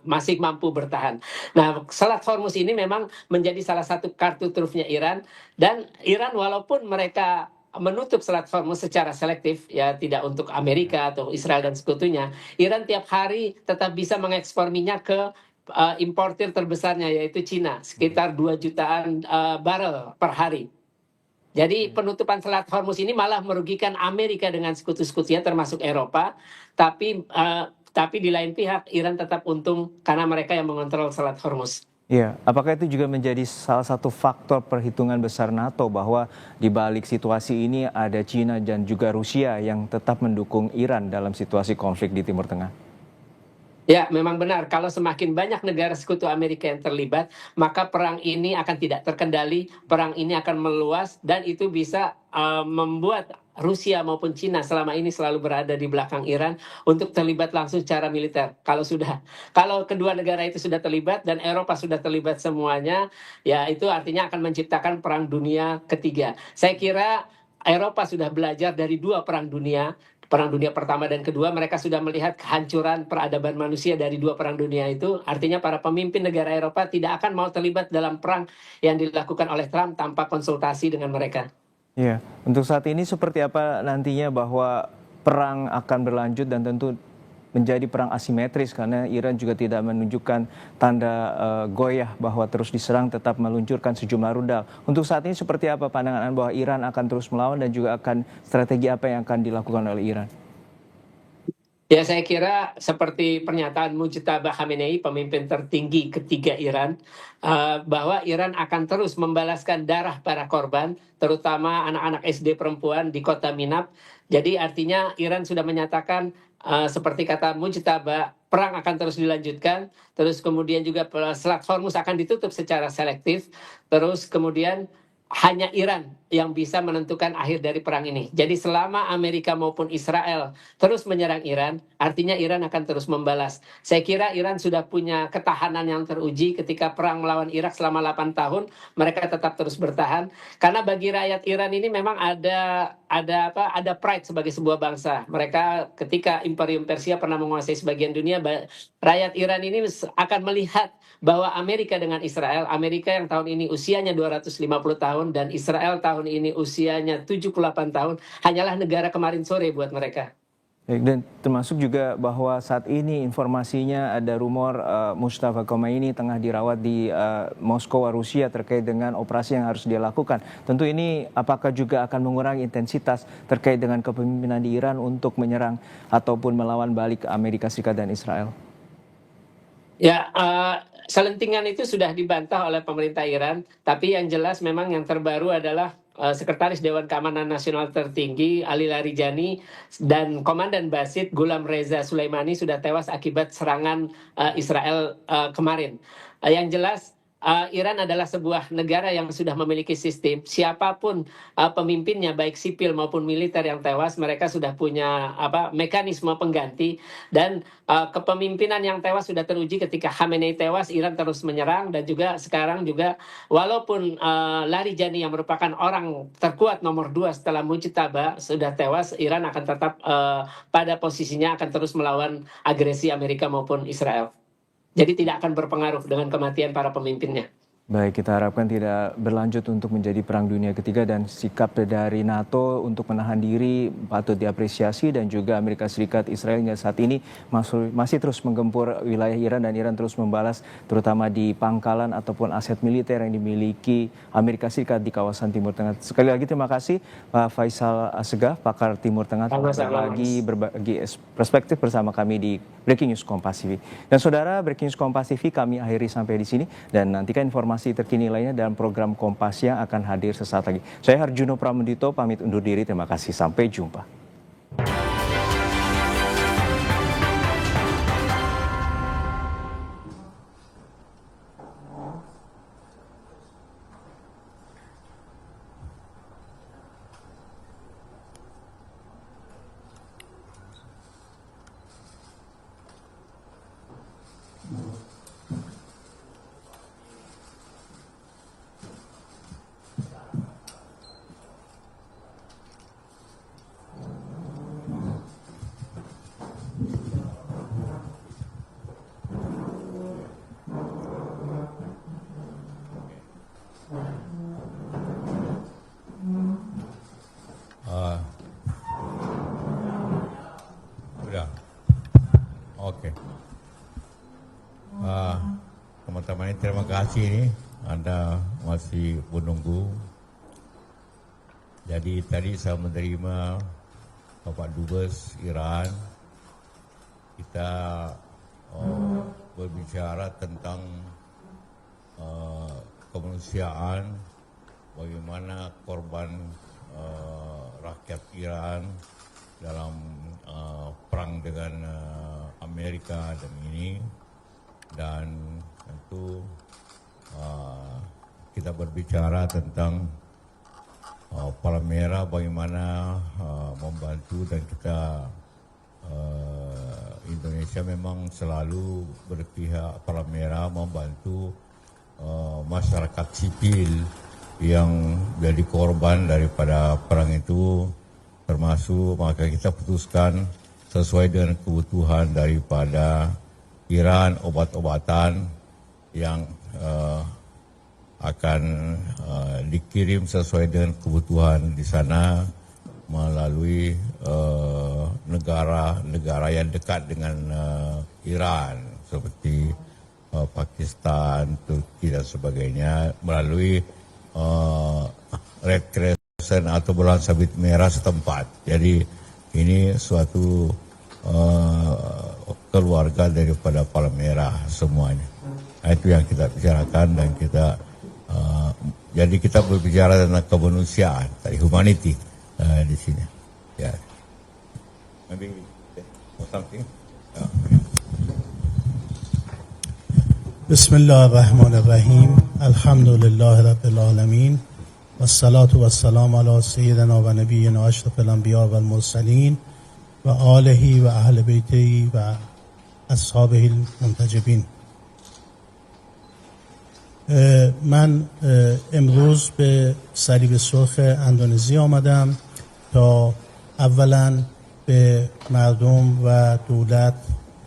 masih mampu bertahan. Nah, Selat Hormuz ini memang menjadi salah satu kartu trufnya Iran, dan Iran walaupun mereka menutup Selat Hormuz secara selektif, ya tidak untuk Amerika atau Israel dan sekutunya, Iran tiap hari tetap bisa mengekspor minyak ke importir terbesarnya yaitu Cina, sekitar 2 jutaan barel per hari. Jadi penutupan Selat Hormuz ini malah merugikan Amerika dengan sekutu-sekutunya termasuk Eropa, tapi di lain pihak Iran tetap untung karena mereka yang mengontrol Selat Hormuz. Ya, apakah itu juga menjadi salah satu faktor perhitungan besar NATO bahwa di balik situasi ini ada Cina dan juga Rusia yang tetap mendukung Iran dalam situasi konflik di Timur Tengah? Ya, memang benar. Kalau semakin banyak negara sekutu Amerika yang terlibat, maka perang ini akan tidak terkendali, perang ini akan meluas, dan itu bisa membuat Rusia maupun Cina selama ini selalu berada di belakang Iran untuk terlibat langsung secara militer. Kalau kedua negara itu sudah terlibat dan Eropa sudah terlibat semuanya, ya itu artinya akan menciptakan perang dunia ketiga. Saya kira Eropa sudah belajar dari 2 perang dunia pertama dan kedua. Mereka sudah melihat kehancuran peradaban manusia dari 2 perang dunia itu. Artinya para pemimpin negara Eropa tidak akan mau terlibat dalam perang yang dilakukan oleh Trump tanpa konsultasi dengan mereka. Ya, untuk saat ini seperti apa nantinya bahwa perang akan berlanjut dan tentu menjadi perang asimetris karena Iran juga tidak menunjukkan tanda goyah bahwa terus diserang, tetap meluncurkan sejumlah rudal. Untuk saat ini seperti apa pandangan Anda bahwa Iran akan terus melawan dan juga akan strategi apa yang akan dilakukan oleh Iran? Ya, saya kira seperti pernyataan Mujtaba Khamenei, pemimpin tertinggi ketiga Iran, bahwa Iran akan terus membalaskan darah para korban, terutama anak-anak SD perempuan di kota Minab. Jadi artinya Iran sudah menyatakan, seperti kata Mujtaba, perang akan terus dilanjutkan, terus kemudian juga Selat Hormuz akan ditutup secara selektif, terus kemudian hanya Iran yang bisa menentukan akhir dari perang ini. Jadi selama Amerika maupun Israel terus menyerang Iran, artinya Iran akan terus membalas. Saya kira Iran sudah punya ketahanan yang teruji ketika perang melawan Irak selama 8 tahun, mereka tetap terus bertahan. Karena bagi rakyat Iran ini memang ada pride sebagai sebuah bangsa. Mereka ketika Imperium Persia pernah menguasai sebagian dunia, rakyat Iran ini akan melihat bahwa Amerika dengan Israel, Amerika yang tahun ini usianya 250 tahun dan Israel tahun ini usianya 78 tahun, hanyalah negara kemarin sore buat mereka. Baik, dan termasuk juga bahwa saat ini informasinya ada rumor Mustafa Khomeini tengah dirawat di Moskow, Rusia terkait dengan operasi yang harus dia lakukan. Tentu ini apakah juga akan mengurangi intensitas terkait dengan kepemimpinan di Iran untuk menyerang ataupun melawan balik Amerika Serikat dan Israel? Ya, selentingan itu sudah dibantah oleh pemerintah Iran, tapi yang jelas memang yang terbaru adalah Sekretaris Dewan Keamanan Nasional tertinggi Ali Larijani dan Komandan Basit Ghulam Reza Sulaimani sudah tewas akibat serangan Israel kemarin. Yang jelas Iran adalah sebuah negara yang sudah memiliki sistem, siapapun pemimpinnya baik sipil maupun militer yang tewas, mereka sudah punya mekanisme pengganti, dan kepemimpinan yang tewas sudah teruji ketika Khamenei tewas, Iran terus menyerang, dan juga sekarang juga walaupun Larijani yang merupakan orang terkuat nomor 2 setelah Mujtaba sudah tewas, Iran akan tetap pada posisinya akan terus melawan agresi Amerika maupun Israel. Jadi tidak akan berpengaruh dengan kematian para pemimpinnya. Baik, kita harapkan tidak berlanjut untuk menjadi perang dunia ketiga, dan sikap dari NATO untuk menahan diri patut diapresiasi, dan juga Amerika Serikat Israel hingga saat ini masih terus menggempur wilayah Iran, dan Iran terus membalas terutama di pangkalan ataupun aset militer yang dimiliki Amerika Serikat di kawasan Timur Tengah. Sekali lagi terima kasih Pak Faisal Assegaf, pakar Timur Tengah, telah berbagi perspektif bersama kami di Breaking News Kompas TV. Dan saudara, Breaking News Kompas TV kami akhiri sampai di sini, dan nantikan informasi terkini lainnya dalam program Kompas yang akan hadir sesaat lagi. Saya Harjuno Pramendito pamit undur diri. Terima kasih. Sampai jumpa. Sudah. Oke. Teman-teman, terima kasih nih. Anda masih menunggu. Jadi tadi saya menerima Bapak Dubes Iran. Kita berbicara tentang kemanusiaan, bagaimana korban rakyat Iran dalam perang dengan Amerika dan ini, dan tentu kita berbicara tentang Palang Merah bagaimana membantu, dan kita Indonesia memang selalu berpihak Palang Merah membantu masyarakat sipil yang jadi korban daripada perang itu, termasuk maka kita putuskan sesuai dengan kebutuhan daripada Iran, obat-obatan yang akan dikirim sesuai dengan kebutuhan di sana melalui negara-negara yang dekat dengan Iran seperti Pakistan, Turki dan sebagainya, melalui Red Crescent atau Bulan Sabit Merah setempat. Jadi ini suatu keluarga daripada Palmera semuanya. Itu yang kita bicarakan dan kita jadi kita berbicara tentang kemanusiaan, tadi humanity di sini. Ya. Maybe something. بسم الله الرحمن الرحیم الحمد لله رب العالمین والصلاة والسلام على سیدنا و نبینا اشرف الانبیاء و المرسلین و آله و اهل بیته و اصحابه المنتجبین. من امروز به صلیب سرخ اندونزی آمدم تا اولا به مردم و دولت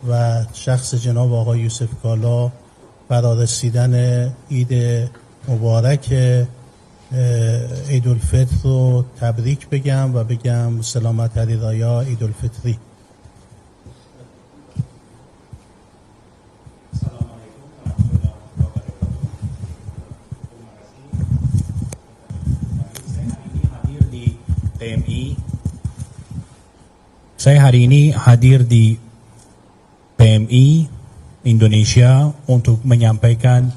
و شخص جناب آقای یوسف کالا برای رسیدن عید مبارک عیدالفطر رو تبریک بگم و بگم سلامت علی رایا عیدالفطری. Saya hari ini hadir di PMI Indonesia untuk menyampaikan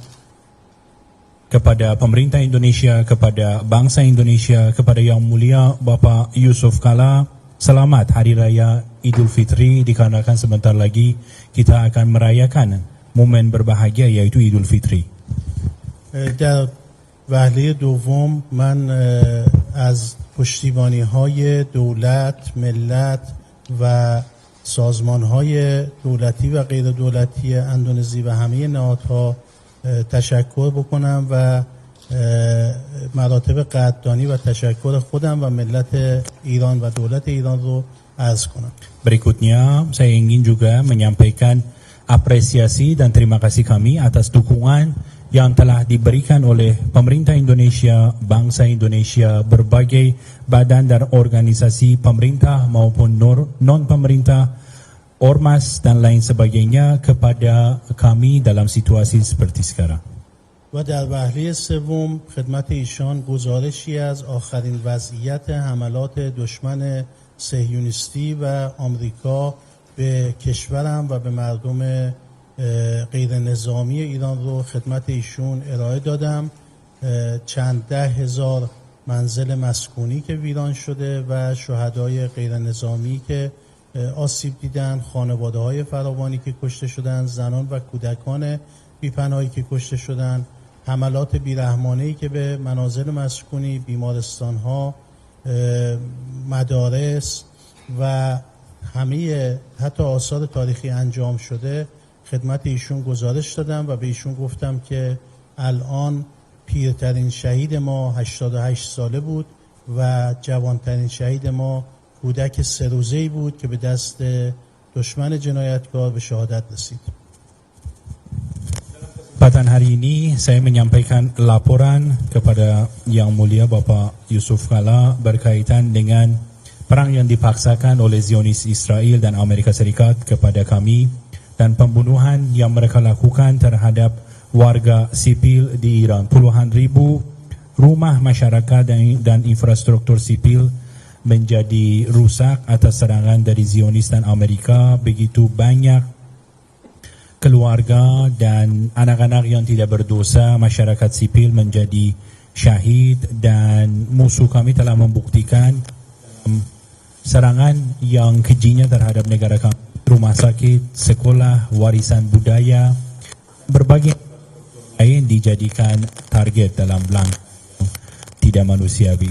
kepada pemerintah Indonesia, kepada bangsa Indonesia, kepada Yang Mulia Bapak Yusuf Kala, selamat Hari Raya Idul Fitri, dikarenakan sebentar lagi kita akan merayakan momen berbahagia yaitu Idul Fitri. در وهله دوم من از پشتیبانی‌های دولت، ملت و سازمان‌های دولتی و غیر دولتی اندونزی و همه نهادها تشکر بکنم و مراتب قدردانی و تشکر خودم و ملت ایران و دولت ایران رو عرض کنم. Berikutnya saya ingin juga menyampaikan apresiasi dan terima kasih kami atas dukungan yang telah diberikan oleh pemerintah Indonesia, bangsa Indonesia, berbagai badan dan organisasi pemerintah maupun non-pemerintah, ormas dan lain sebagainya kepada kami dalam situasi seperti sekarang. و در وهله سوم خدمت ایشان گزارشی از آخرین وضعیت حملات دشمن صهیونیستی و آمریکا به کشورم و به مردم غیر نظامی ایران رو خدمت ایشون ارائه دادم. چند ده هزار منزل مسکونی که ویران شده و شهدای غیر نظامی که آسیب دیدن، خانواده های فراوانی که کشته شدن، زنان و کودکان بیپناهی که کشته شدن، حملات بیرحمانه‌ای که به منازل مسکونی، بیمارستان ها، مدارس و همه حتی آثار تاریخی انجام شده خدمت ایشون گزارش دادم و به ایشون گفتم که الان پیرترین شهید ما 88 ساله بود و جوانترین شهید ما کودک 3 روزه‌ای بود که به دست دشمن جنایتکار به شهادت رسید. Kesempatan hari ini saya menyampaikan laporan kepada Yang Mulia Bapak Yusuf Kala berkaitan dengan perang yang dipaksakan oleh Zionis Israel dan Amerika Serikat kepada kami dan pembunuhan yang mereka lakukan terhadap warga sipil di Iran. Puluhan ribu rumah masyarakat dan infrastruktur sipil menjadi rusak atas serangan dari Zionis dan Amerika. Begitu banyak keluarga dan anak-anak yang tidak berdosa, masyarakat sipil menjadi syahid, dan musuh kami telah membuktikan serangan yang kejinya terhadap negara kami, rumah sakit, sekolah, warisan budaya, berbagai lain dijadikan target dalam langkah tidak manusiawi.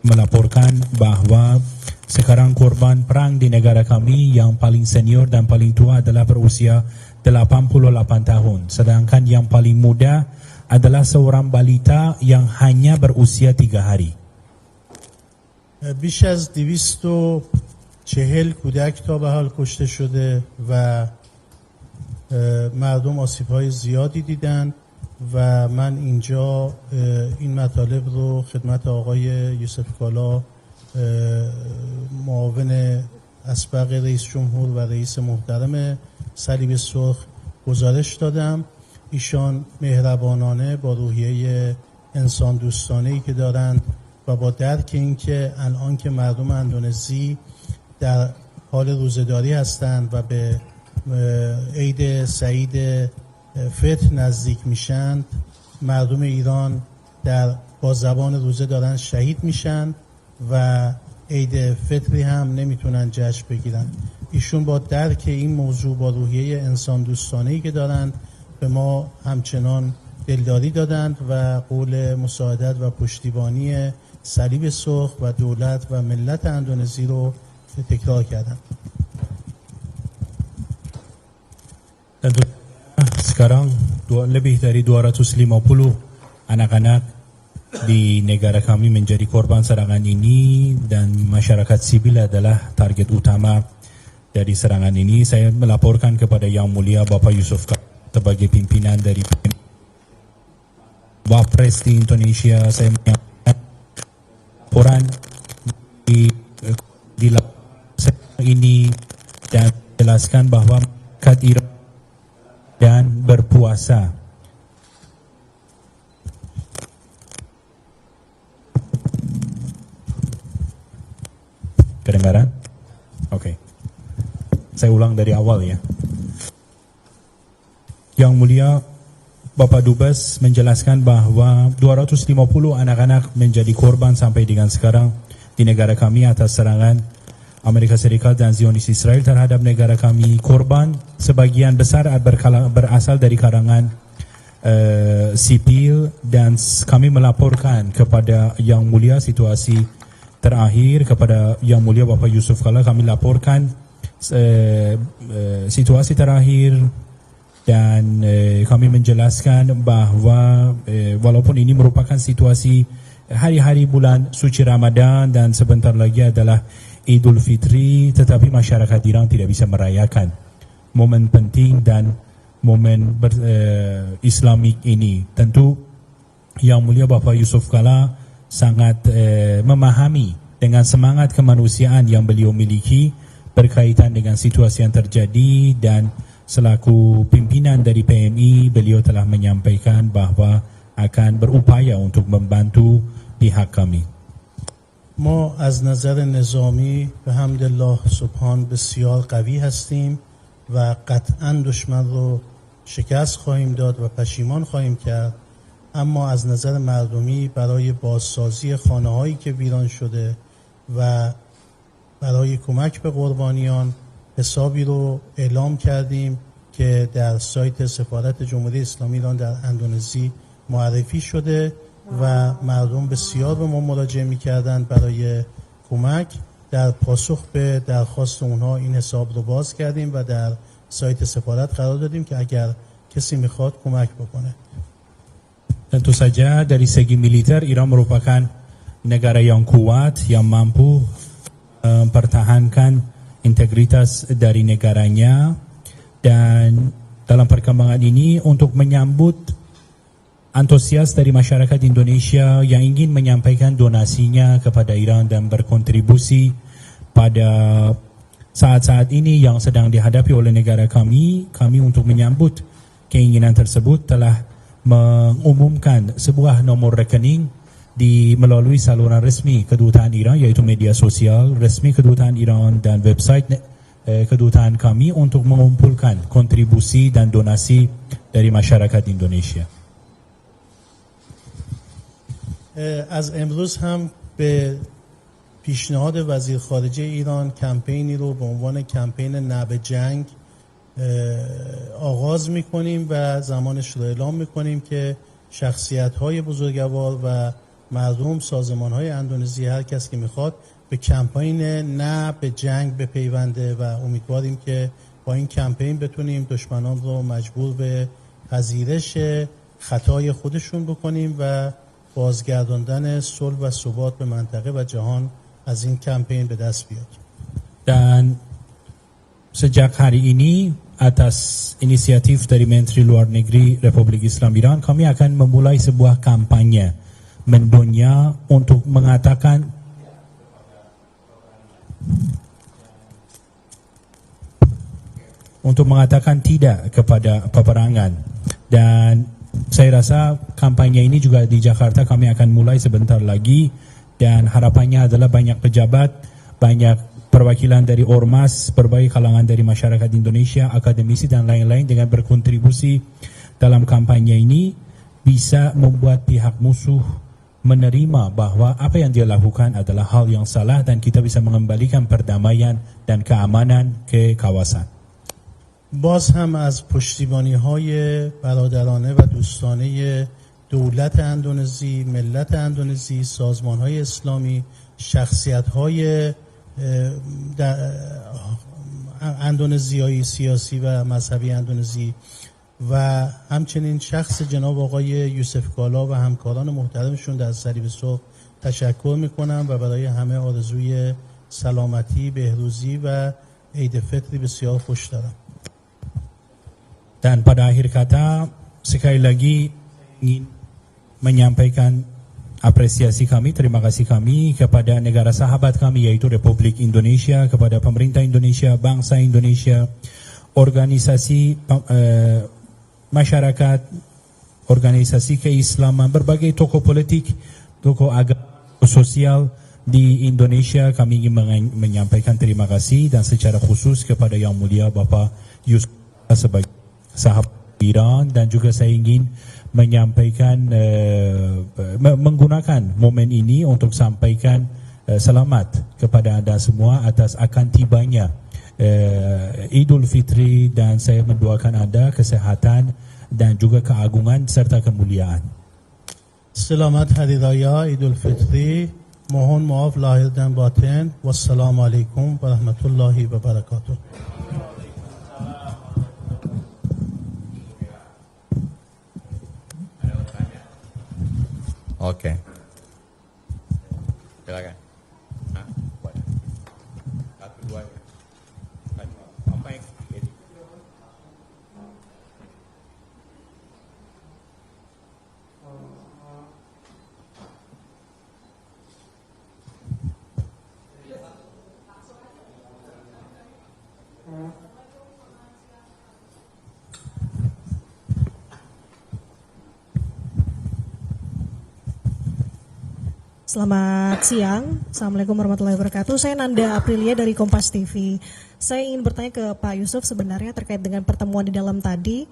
Melaporkan bahwa sekarang korban perang di negara kami yang paling senior dan paling tua adalah berusia 88 tahun, sedangkan yang paling muda adalah seorang balita yang hanya berusia 3 hari. بیش از 240 کودک تا به حال کشته شده و مردم آسیب‌های زیادی دیدن و من اینجا این مطالب رو خدمت آقای یوسف کالا معاون اسبق رئیس جمهور و رئیس محترم صلیب سرخ گزارش دادم. ایشان مهربانانه با روحیه انسان دوستانه‌ای که دارند و با درک این که الان که مردم اندونزی در حال روزه‌داری هستند و به عید سعید فطر نزدیک میشند، مردم ایران با زبان روزه دارن شهید میشن و عید فطری هم نمیتونن جشن بگیرن. ایشون با درک این موضوع، با روحیه انسان دوستانه‌ای که دارند، به ما همچنان دلداری دادند و قول مساعدت و پشتیبانی صلیب سرخ و دولت و ملت اندونزی رو تکرار کردند. Tentu sekarang lebih dari 250 anak-anak di negara kami menjadi korban serangan ini dan masyarakat sipil adalah target utama dari serangan ini. Saya melaporkan kepada Yang Mulia Bapak Yusuf Kala sebagai pimpinan dari Wapres di Indonesia. Saya menyampaikan laporan di ini dan jelaskan bahwa masyarakat Iran dan berpuasa. Kedengaran? Oke. Saya ulang dari awal ya. Yang Mulia Bapak Dubes menjelaskan bahwa 250 anak-anak menjadi korban sampai dengan sekarang di negara kami atas serangan Amerika Serikat dan Zionis Israel terhadap negara kami. Korban sebagian besar berasal dari kalangan sipil dan kami melaporkan kepada Yang Mulia situasi terakhir, kepada Yang Mulia Bapak Yusuf Kala kami laporkan situasi terakhir dan kami menjelaskan bahwa walaupun ini merupakan situasi hari-hari bulan suci Ramadan dan sebentar lagi adalah Idul Fitri, tetapi masyarakat Iran tidak bisa merayakan momen penting dan momen Islamik ini. Tentu Yang Mulia Bapak Yusuf Kala sangat memahami dengan semangat kemanusiaan yang beliau miliki berkaitan dengan situasi yang terjadi, dan selaku pimpinan dari PMI beliau telah menyampaikan bahwa akan berupaya untuk membantu pihak kami. ما از نظر نظامی به حمدالله سبحان بسیار قوی هستیم و قطعا دشمن رو شکست خواهیم داد و پشیمان خواهیم کرد، اما از نظر مردمی برای بازسازی خانه‌هایی که ویران شده و برای کمک به قربانیان حسابی رو اعلام کردیم که در سایت سفارت جمهوری اسلامی ایران در اندونزی معرفی شده و مردم بسیار به ما مراجعه می‌کردند برای کمک. در پاسخ به درخواست اونها این حساب رو باز کردیم و در سایت سفارت قرار دادیم که اگر کسی میخواد کمک بکنه. Tentu saja dari segi militer Iran merupakan negara yang kuat, yang mampu mempertahankan integritas dari negaranya, dan dalam perkembangan ini untuk menyambut antusias dari masyarakat Indonesia yang ingin menyampaikan donasinya kepada Iran dan berkontribusi pada saat-saat ini yang sedang dihadapi oleh negara kami untuk menyambut keinginan tersebut telah mengumumkan sebuah nomor rekening melalui saluran resmi Kedutaan Iran, yaitu media sosial resmi Kedutaan Iran dan website Kedutaan kami untuk mengumpulkan kontribusi dan donasi dari masyarakat Indonesia. از امروز هم به پیشنهاد وزیر خارجه ایران کمپینی رو به عنوان کمپین نه به جنگ آغاز میکنیم و زمانش رو اعلام میکنیم که شخصیت‌های بزرگوار و مردم، سازمان‌های اندونزی، هر کس که میخواد به کمپین نه به جنگ بپیونده و امیدواریم که با این کمپین بتونیم دشمنان رو مجبور به پذیرش خطای خودشون بکنیم و بازگرداندن صلح و ثبات به منطقه و جهان از این کمپین به دست بیاد. Dan sejak hari ini atas inisiatif dari Menteri Luar Negeri Republik Islam Iran, kami akan memulai sebuah kampanye mendunia untuk mengatakan tidak kepada peperangan. Dan saya rasa kampanye ini juga di Jakarta kami akan mulai sebentar lagi, dan harapannya adalah banyak pejabat, banyak perwakilan dari ormas, berbagai kalangan dari masyarakat Indonesia, akademisi dan lain-lain dengan berkontribusi dalam kampanye ini bisa membuat pihak musuh menerima bahwa apa yang dia lakukan adalah hal yang salah dan kita bisa mengembalikan perdamaian dan keamanan ke kawasan. باز هم از پشتیبانی‌های برادرانه و دوستانه دولت اندونزی، ملت اندونزی، سازمان‌های اسلامی، شخصیت‌های اندونزیایی سیاسی و مذهبی اندونزی و همچنین شخص جناب آقای یوسف کالا و همکاران محترمشون در صلیب سرخ تشکر میکنم و برای همه آرزوی سلامتی، بهروزی و عید فطری بسیار خوش دارم. Dan pada akhir kata, sekali lagi ingin menyampaikan apresiasi kami, terima kasih kami kepada negara sahabat kami yaitu Republik Indonesia, kepada pemerintah Indonesia, bangsa Indonesia, organisasi masyarakat, organisasi keislaman, berbagai tokoh politik, tokoh agama, sosial di Indonesia. Kami ingin menyampaikan terima kasih dan secara khusus kepada Yang Mulia Bapak Yusuf sebagai sahabat Iran, dan juga saya ingin menyampaikan menggunakan momen ini untuk sampaikan selamat kepada anda semua atas akan tibanya Idul Fitri, dan saya mendoakan anda kesehatan dan juga keagungan serta kemuliaan. Selamat Hari Raya Idul Fitri, mohon maaf lahir dan batin. Wassalamualaikum warahmatullahi wabarakatuh. Oke. Silakan. Satu, dua. Apa yang ini? Selamat siang, Assalamualaikum warahmatullahi wabarakatuh. Saya Nanda Aprilia dari Kompas TV. Saya ingin bertanya ke Pak Yusuf sebenarnya terkait dengan pertemuan di dalam tadi.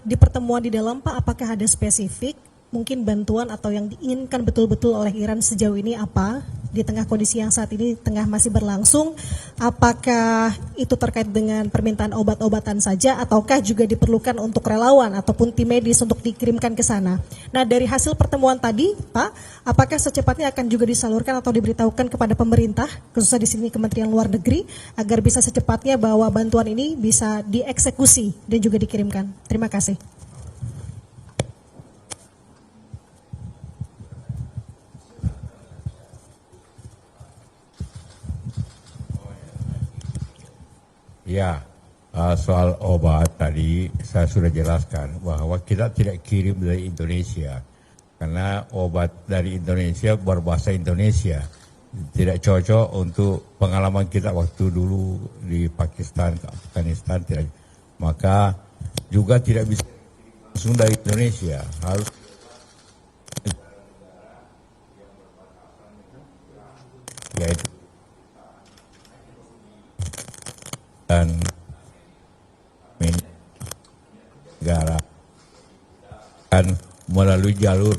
Di pertemuan di dalam Pak, apakah ada spesifik mungkin bantuan atau yang diinginkan betul-betul oleh Iran sejauh ini apa? Di tengah kondisi yang saat ini tengah masih berlangsung, apakah itu terkait dengan permintaan obat-obatan saja ataukah juga diperlukan untuk relawan ataupun tim medis untuk dikirimkan ke sana? Nah, dari hasil pertemuan tadi, Pak, apakah secepatnya akan juga disalurkan atau diberitahukan kepada pemerintah, khususnya di sini Kementerian Luar Negeri, agar bisa secepatnya bahwa bantuan ini bisa dieksekusi dan juga dikirimkan? Terima kasih. Ya, soal obat tadi saya sudah jelaskan bahwa kita tidak kirim dari Indonesia karena obat dari Indonesia berbahasa Indonesia tidak cocok untuk pengalaman kita waktu dulu di Pakistan, Afghanistan, tidak. Maka juga tidak bisa langsung dari Indonesia, harus yaitu dan negara dan melalui jalur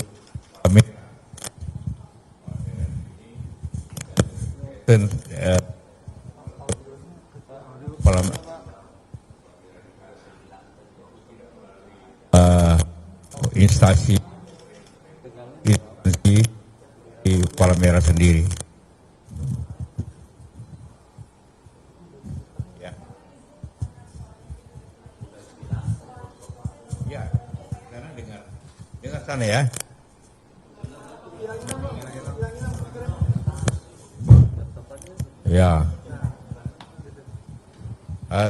instansi di Palmera sendiri. Sana ya. Ya.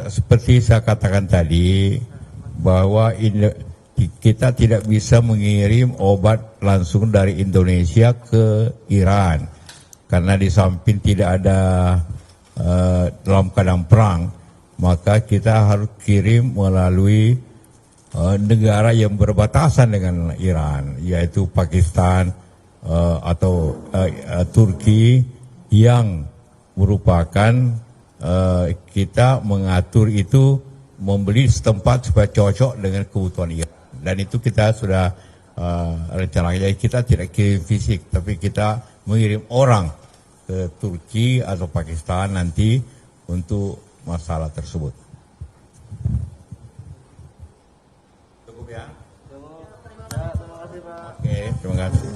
Seperti saya katakan tadi bahwa kita tidak bisa mengirim obat langsung dari Indonesia ke Iran karena di samping tidak ada dalam keadaan perang, maka kita harus kirim melalui negara yang berbatasan dengan Iran, yaitu Pakistan atau Turki yang merupakan kita mengatur itu membeli setempat supaya cocok dengan kebutuhan Iran. Dan itu kita sudah rencananya, kita tidak kirim fisik, tapi kita mengirim orang ke Turki atau Pakistan nanti untuk masalah tersebut. Cukup ya? Oke, terima kasih.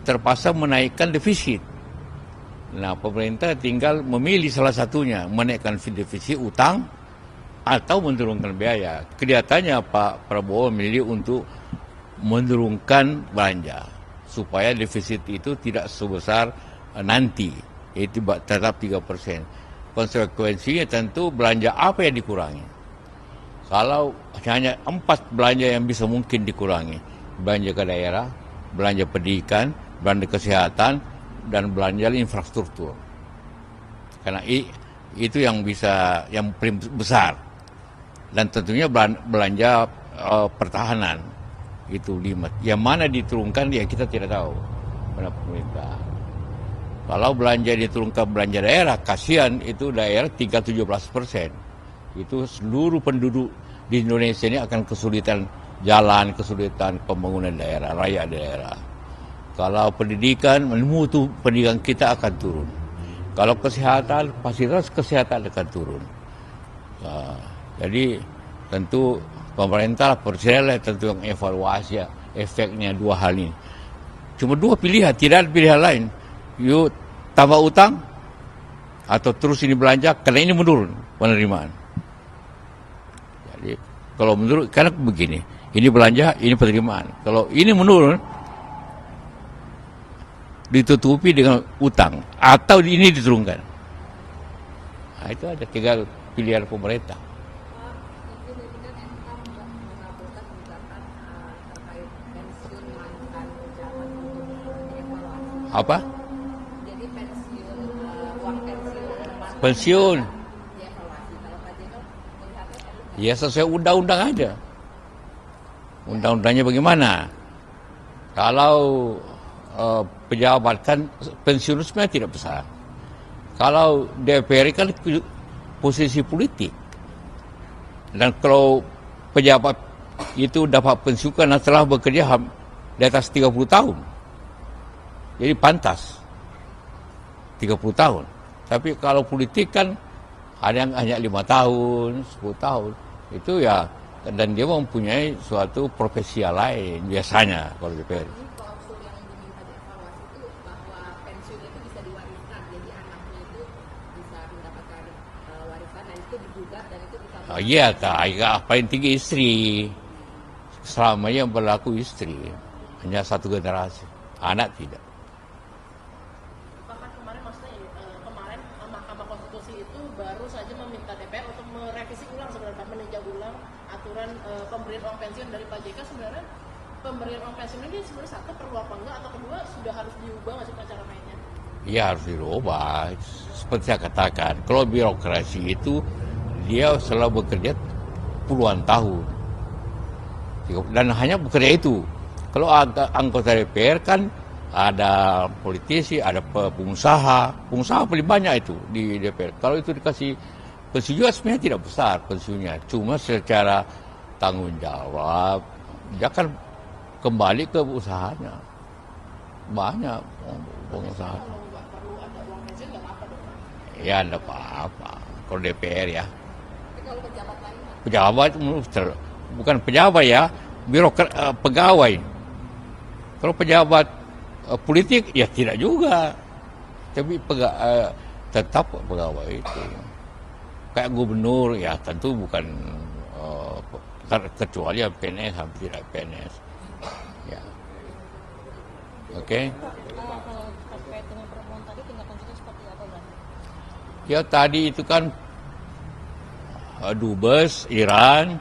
terpaksa menaikkan defisit. Nah, pemerintah tinggal memilih salah satunya, menaikkan defisit utang atau menurunkan biaya. Kelihatannya Pak Prabowo memilih untuk menurunkan belanja supaya defisit itu tidak sebesar nanti, yaitu tetap 3%. Konsekuensinya tentu belanja apa yang dikurangi? Kalau hanya 4 belanja yang bisa mungkin dikurangi, belanja ke daerah, belanja pendidikan, belanja kesehatan, dan belanja infrastruktur. Karena itu yang paling besar. Dan tentunya belanja pertahanan itu 5. Yang mana diturunkan ya kita tidak tahu pada pemerintah. Kalau belanja diturunkan belanja daerah, kasihan itu daerah tinggal 17%. Itu seluruh penduduk di Indonesia ini akan kesulitan jalan, kesulitan pembangunan daerah, rakyat daerah. Kalau pendidikan, mutu pendidikan kita akan turun. Kalau kesehatan, fasilitas kesehatan akan turun. Jadi tentu pemerintah presiden tentu yang evaluasi efeknya 2 hal ini. Cuma 2 pilihan, tidak ada pilihan lain. Yuk tambah utang atau terus ini belanja karena ini menurun penerimaan. Jadi kalau menurun karena begini, ini belanja, ini penerimaan. Kalau ini menurun ditutupi dengan utang atau ini diturunkan. Nah, itu ada 3 pilihan pemerintah. Apa? Pensiun. Ya sesuai undang-undang aja. Undang-undangnya bagaimana? Kalau pejabat kan pensiun sebenarnya tidak besar. Kalau DPR kan posisi politik. Dan kalau pejabat itu dapat pensiun karena telah bekerja di atas 30 tahun. Jadi pantas 30 tahun. Tapi kalau politik kan ada yang hanya 5 tahun, 10 tahun. Itu ya, dan dia mempunyai suatu profesi lain biasanya kalau DPR. Iya, paling tinggi istri. Selamanya berlaku istri. Hanya 1 generasi. Anak tidak. Bahkan kemarin Mahkamah Konstitusi itu baru saja meminta DPR untuk merevisi ulang sebenarnya, meninjau ulang aturan pemberian uang pensiun dari Pak JK. Sebenarnya pemberian uang pensiun ini sebenarnya satu perlu apa enggak, atau kedua sudah harus diubah nggak sih cara mainnya? Iya, harus dirubah. Seperti saya katakan, kalau birokrasi itu dia selalu bekerja puluhan tahun. Dan hanya bekerja itu. Kalau anggota DPR kan ada politisi, ada pengusaha paling banyak itu di DPR. Kalau itu dikasih pensiun juga sebenarnya tidak besar pensiunnya. Cuma secara tanggung jawab, dia kan kembali ke usahanya. Banyak pengusaha. Ya, tidak apa-apa. Kalau DPR ya. Pejabat bukan pejabat ya, birokrat, pegawai. Kalau pejabat politik ya tidak juga, tapi tetap pegawai itu. Kayak gubernur ya tentu bukan kecuali yang PNS, hampir tidak PNS. Ya, oke. Ya tadi itu kan Dubes Iran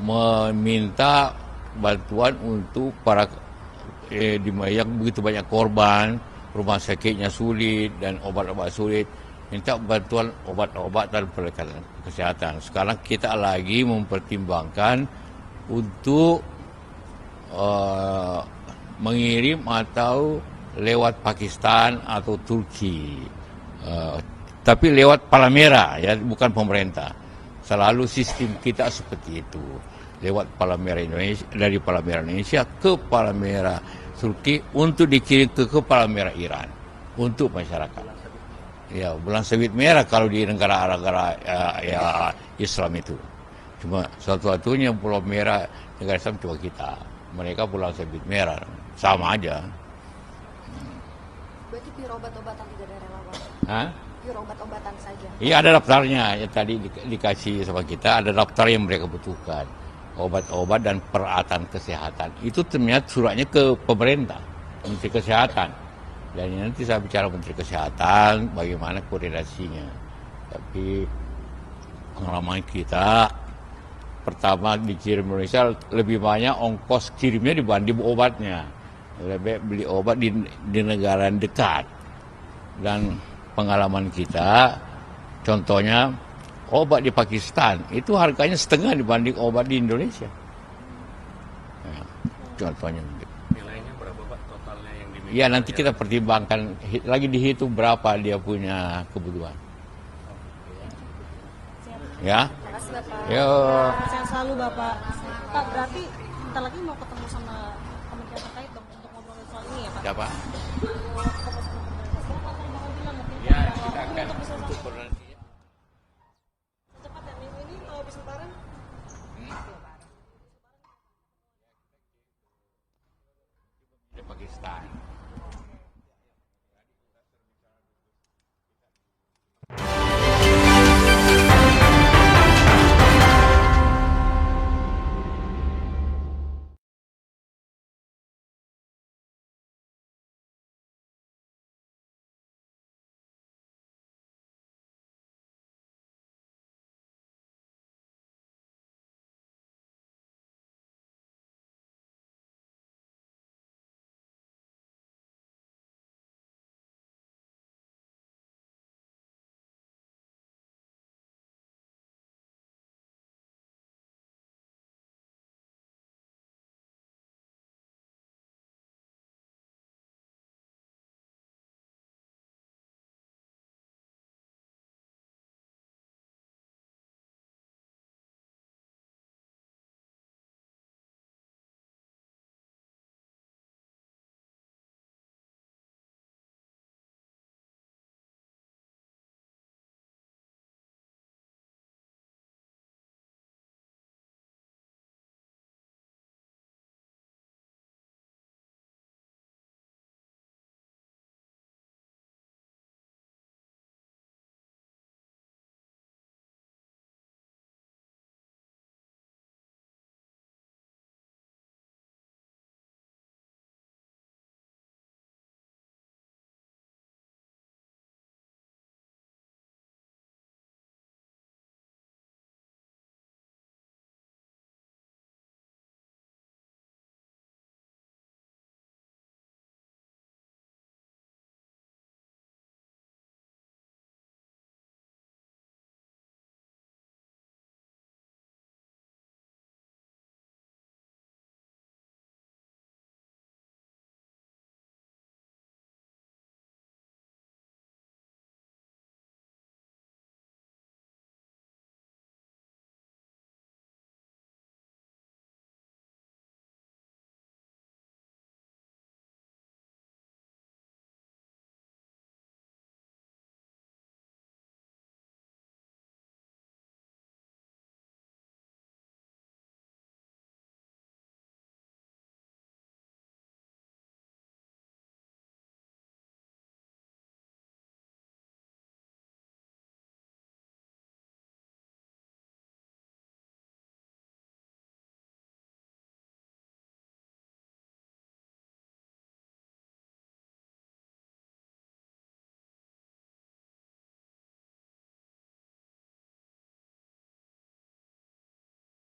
meminta bantuan untuk para yang begitu banyak korban, rumah sakitnya sulit dan obat-obat sulit, minta bantuan obat-obat dan peralatan kesehatan. Sekarang kita lagi mempertimbangkan untuk mengirim atau lewat Pakistan atau Turki. Tapi lewat Palmera ya, bukan pemerintah. Selalu sistem kita seperti itu. Lewat Palmera Indonesia, dari Palmera Indonesia ke Palmera Turki untuk dikirim ke Palmera Iran untuk masyarakat. Ya, bulan sabit merah kalau di negara-negara ya Islam itu. Cuma satu-satunya pulau merah negara Islam cuma kita. Mereka pulau sabit merah, sama aja. Berarti pure obat-obatan tidak ada relawan? Hah? Pure obat-obatan saja? Iya, ada daftarnya. Ya, tadi dikasih sama kita, ada daftar yang mereka butuhkan. Obat-obat dan peralatan kesehatan. Itu ternyata suratnya ke pemerintah, Menteri Kesehatan. Dan nanti saya bicara Menteri Kesehatan, bagaimana koordinasinya. Tapi pengalaman kita, pertama dikirim Indonesia lebih banyak ongkos kirimnya dibanding obatnya. Lebih beli obat di negara yang dekat. Dan pengalaman kita, contohnya obat di Pakistan itu harganya setengah dibanding obat di Indonesia. Ya, contohnya. Nilainya berapa Pak totalnya yang dimiliki? Ya, nanti kita pertimbangkan lagi dihitung berapa dia punya kebutuhan. Ya. Terima kasih Bapak. Yo. Sehat selalu Bapak. Pak, berarti bentar lagi mau ketemu sama kementerian terkait dong untuk ngobrolin soal ini ya Pak? Siapa? Mau ketemu sama kementerian terkait. Ya, kita akan untuk